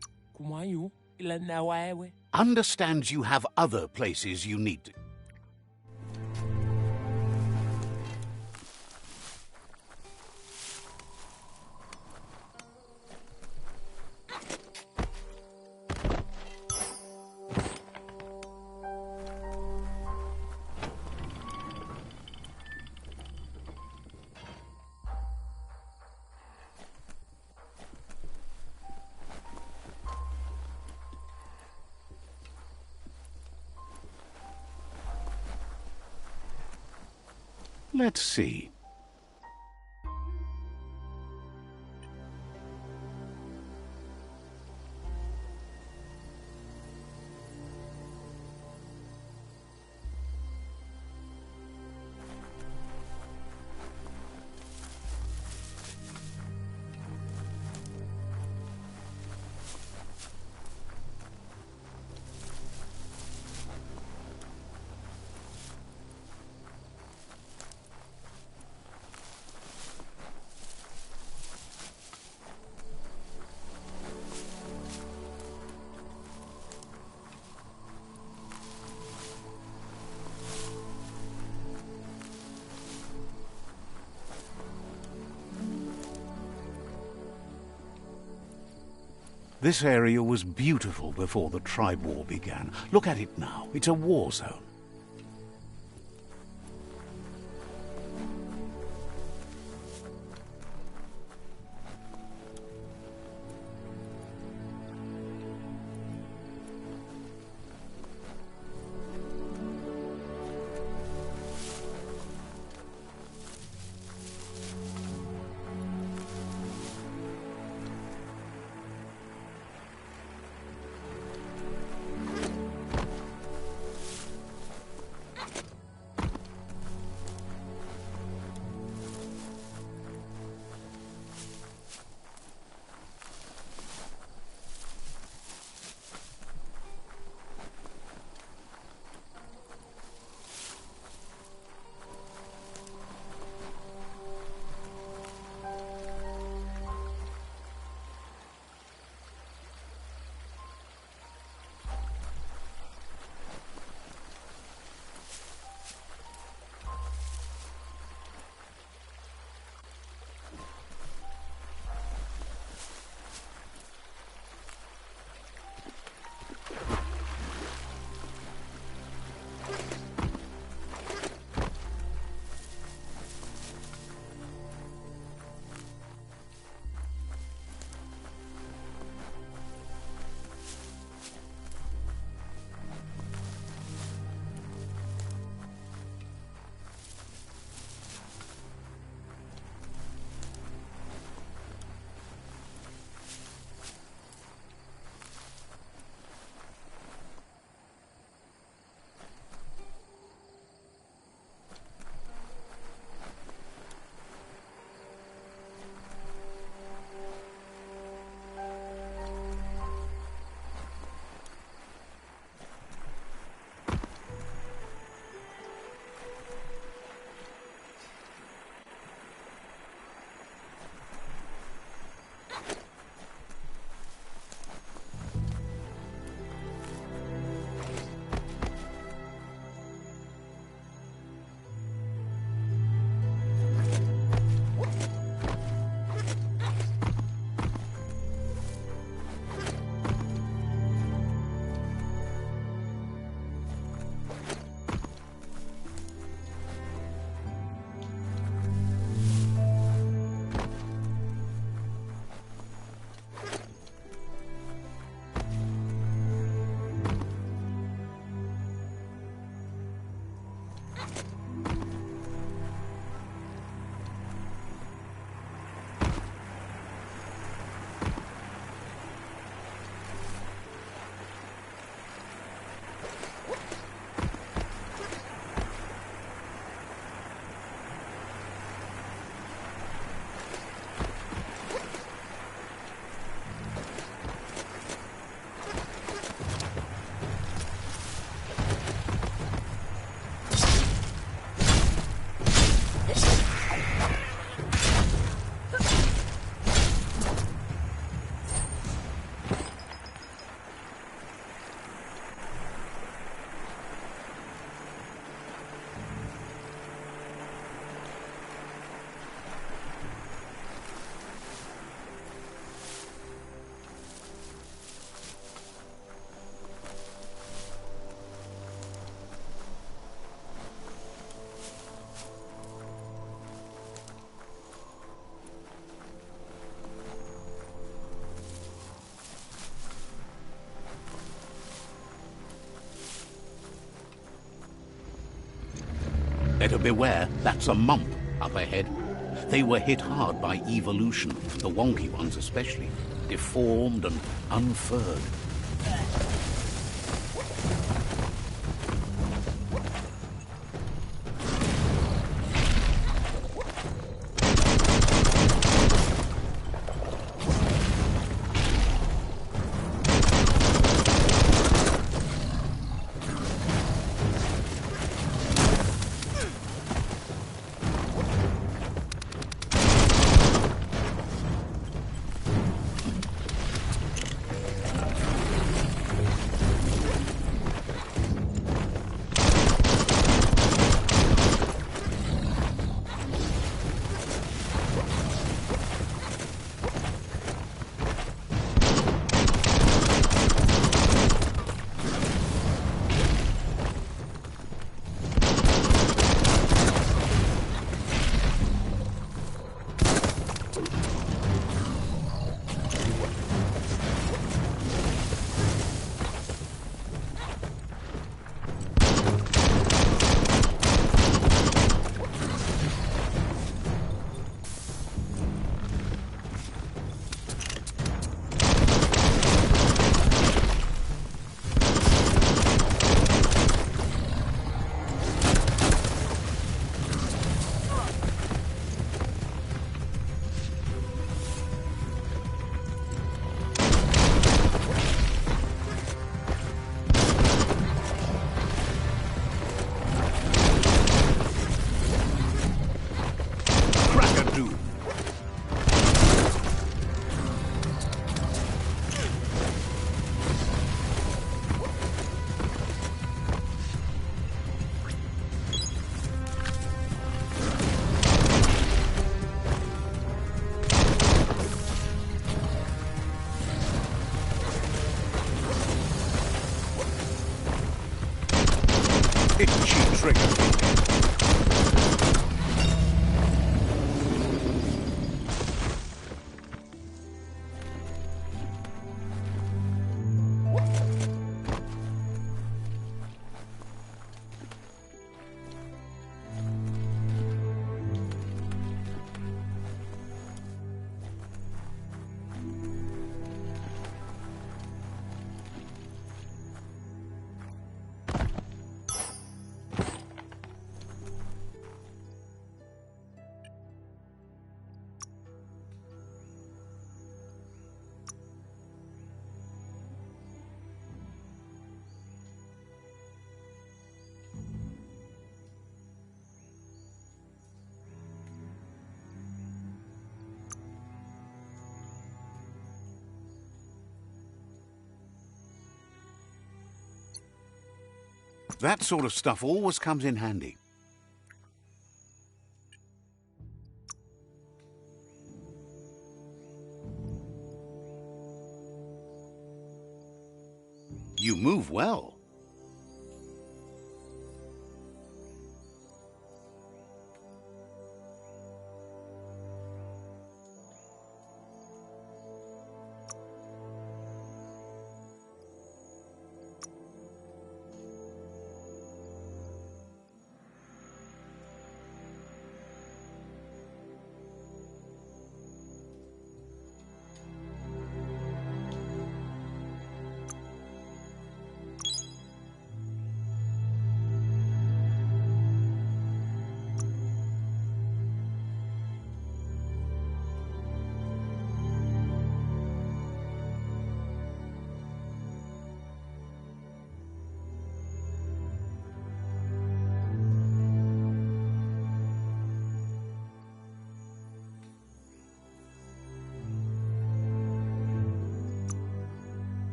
Understands you have other places you need to... Let's see. This area was beautiful before the tribe war began. Look at it now. It's a war zone. Better beware, that's a mump up ahead. They were hit hard by evolution, the wonky ones especially, deformed and unfurred. trigger. That sort of stuff always comes in handy. You move well.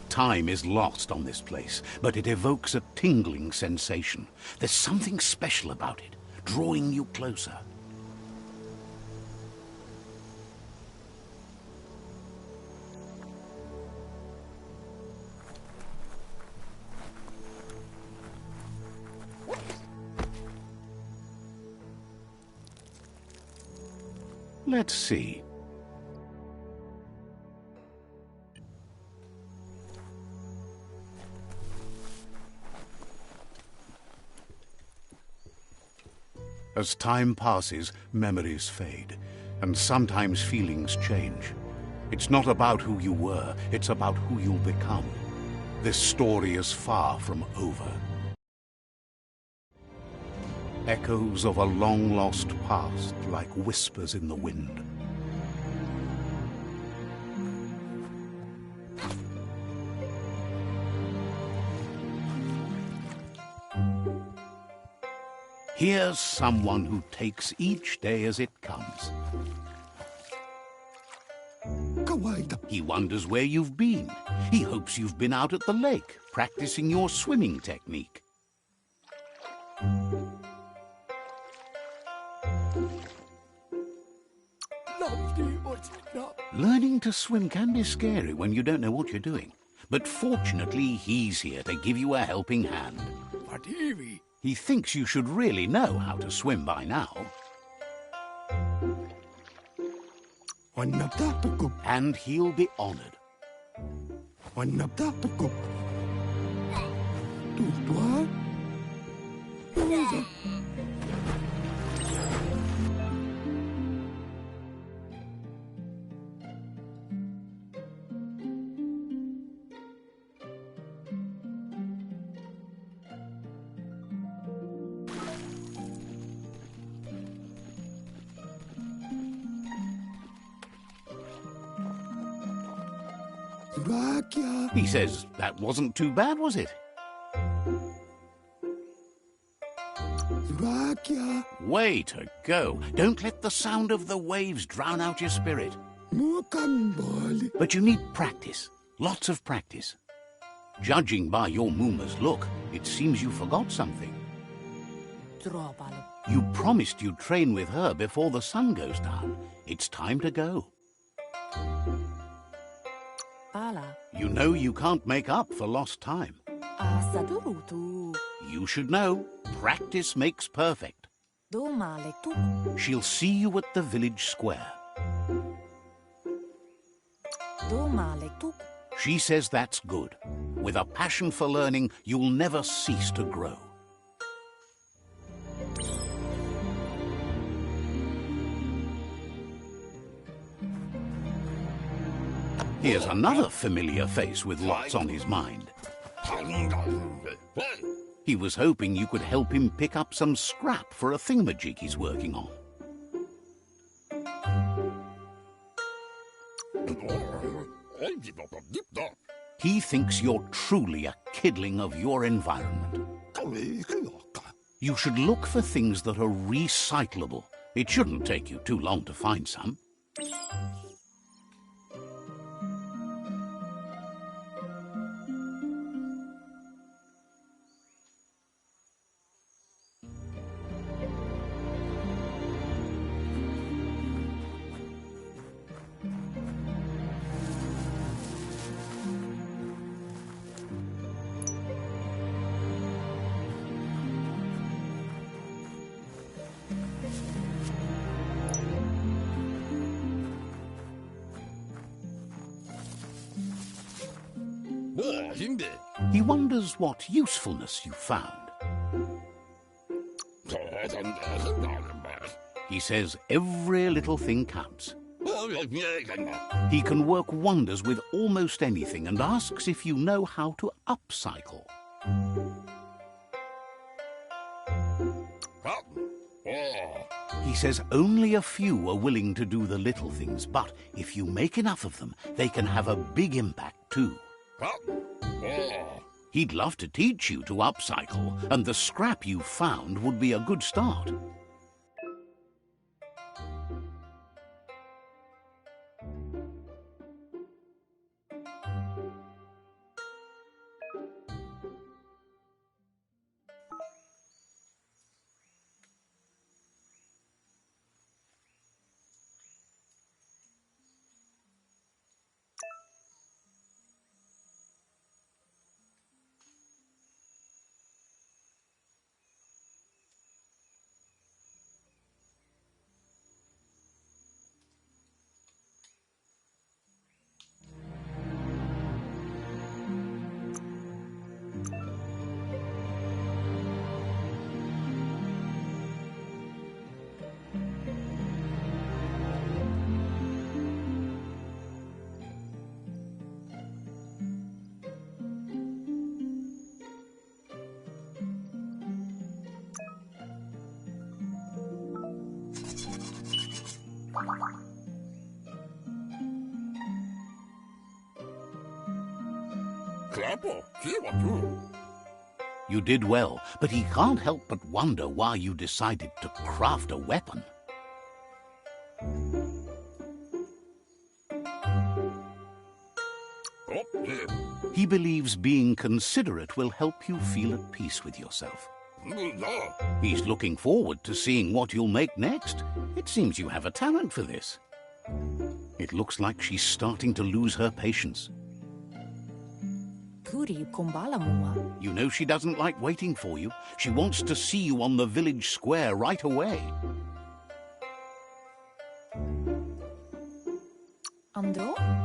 Time is lost on this place, but it evokes a tingling sensation. There's something special about it, drawing you closer. Let's see. As time passes, memories fade, and sometimes feelings change. It's not about who you were, it's about who you'll become. This story is far from over. Echoes of a long-lost past, like whispers in the wind. Here's someone who takes each day as it comes. He wonders where you've been. He hopes you've been out at the lake, practicing your swimming technique. Learning to swim can be scary when you don't know what you're doing. But fortunately, he's here to give you a helping hand. He thinks you should really know how to swim by now. And he'll be honored. He says that wasn't too bad, was it? Makia. Way to go. Don't let the sound of the waves drown out your spirit. Mukamboli. But you need practice. Lots of practice. Judging by your Muma's look, it seems you forgot something. You promised you'd train with her before the sun goes down. It's time to go. You know you can't make up for lost time. You should know, practice makes perfect. She'll see you at the village square. She says that's good. With a passion for learning, you'll never cease to grow. Here's another familiar face with lots on his mind. He was hoping you could help him pick up some scrap for a thingamajig he's working on. He thinks you're truly a kidling of your environment. You should look for things that are recyclable. It shouldn't take you too long to find some. He wonders what usefulness you found. He says every little thing counts. He can work wonders with almost anything and asks if you know how to upcycle. He says only a few are willing to do the little things, but if you make enough of them, they can have a big impact too. He'd love to teach you to upcycle, and the scrap you found would be a good start. You did well, but he can't help but wonder why you decided to craft a weapon. He believes being considerate will help you feel at peace with yourself. He's looking forward to seeing what you'll make next. It seems you have a talent for this. It looks like she's starting to lose her patience. You know she doesn't like waiting for you. She wants to see you on the village square right away.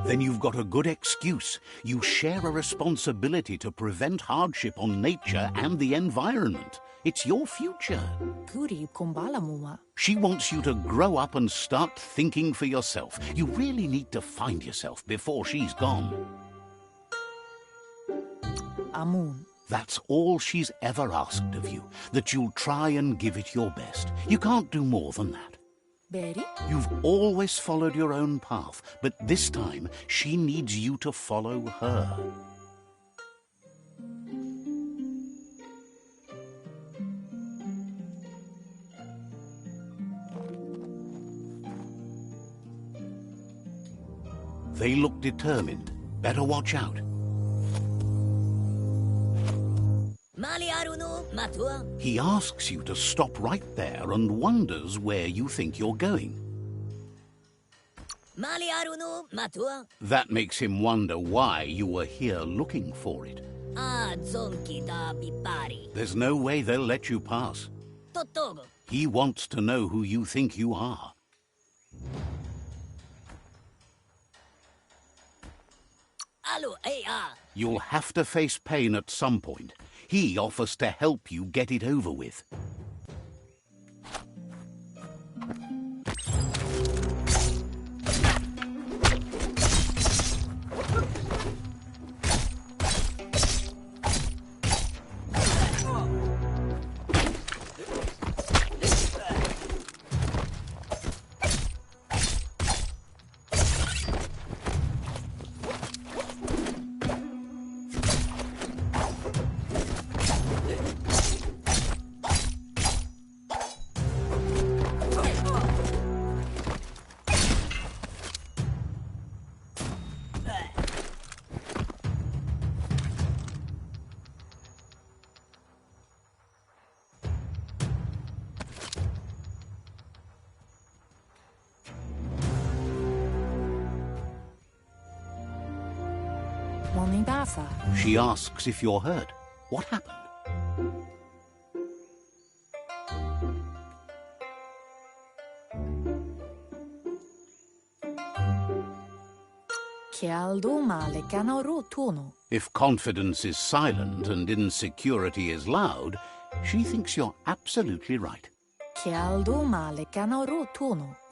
Then you've got a good excuse. You share a responsibility to prevent hardship on nature and the environment. It's your future. She wants you to grow up and start thinking for yourself. You really need to find yourself before she's gone. That's all she's ever asked of you, that you'll try and give it your best. You can't do more than that. You've always followed your own path, but this time she needs you to follow her. They look determined. Better watch out. Mali arunu matua. He asks you to stop right there and wonders where you think you're going. Mali arunu matua. That makes him wonder why you were here looking for it. Ah, zonki da bipari. There's no way they'll let you pass. Totogo. He wants to know who you think you are. Alu ah. You'll have to face pain at some point. He offers to help you get it over with. She asks if you're hurt. What happened? If confidence is silent and insecurity is loud, she thinks you're absolutely right.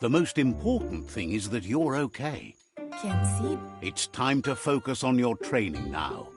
The most important thing is that you're okay. It's time to focus on your training now.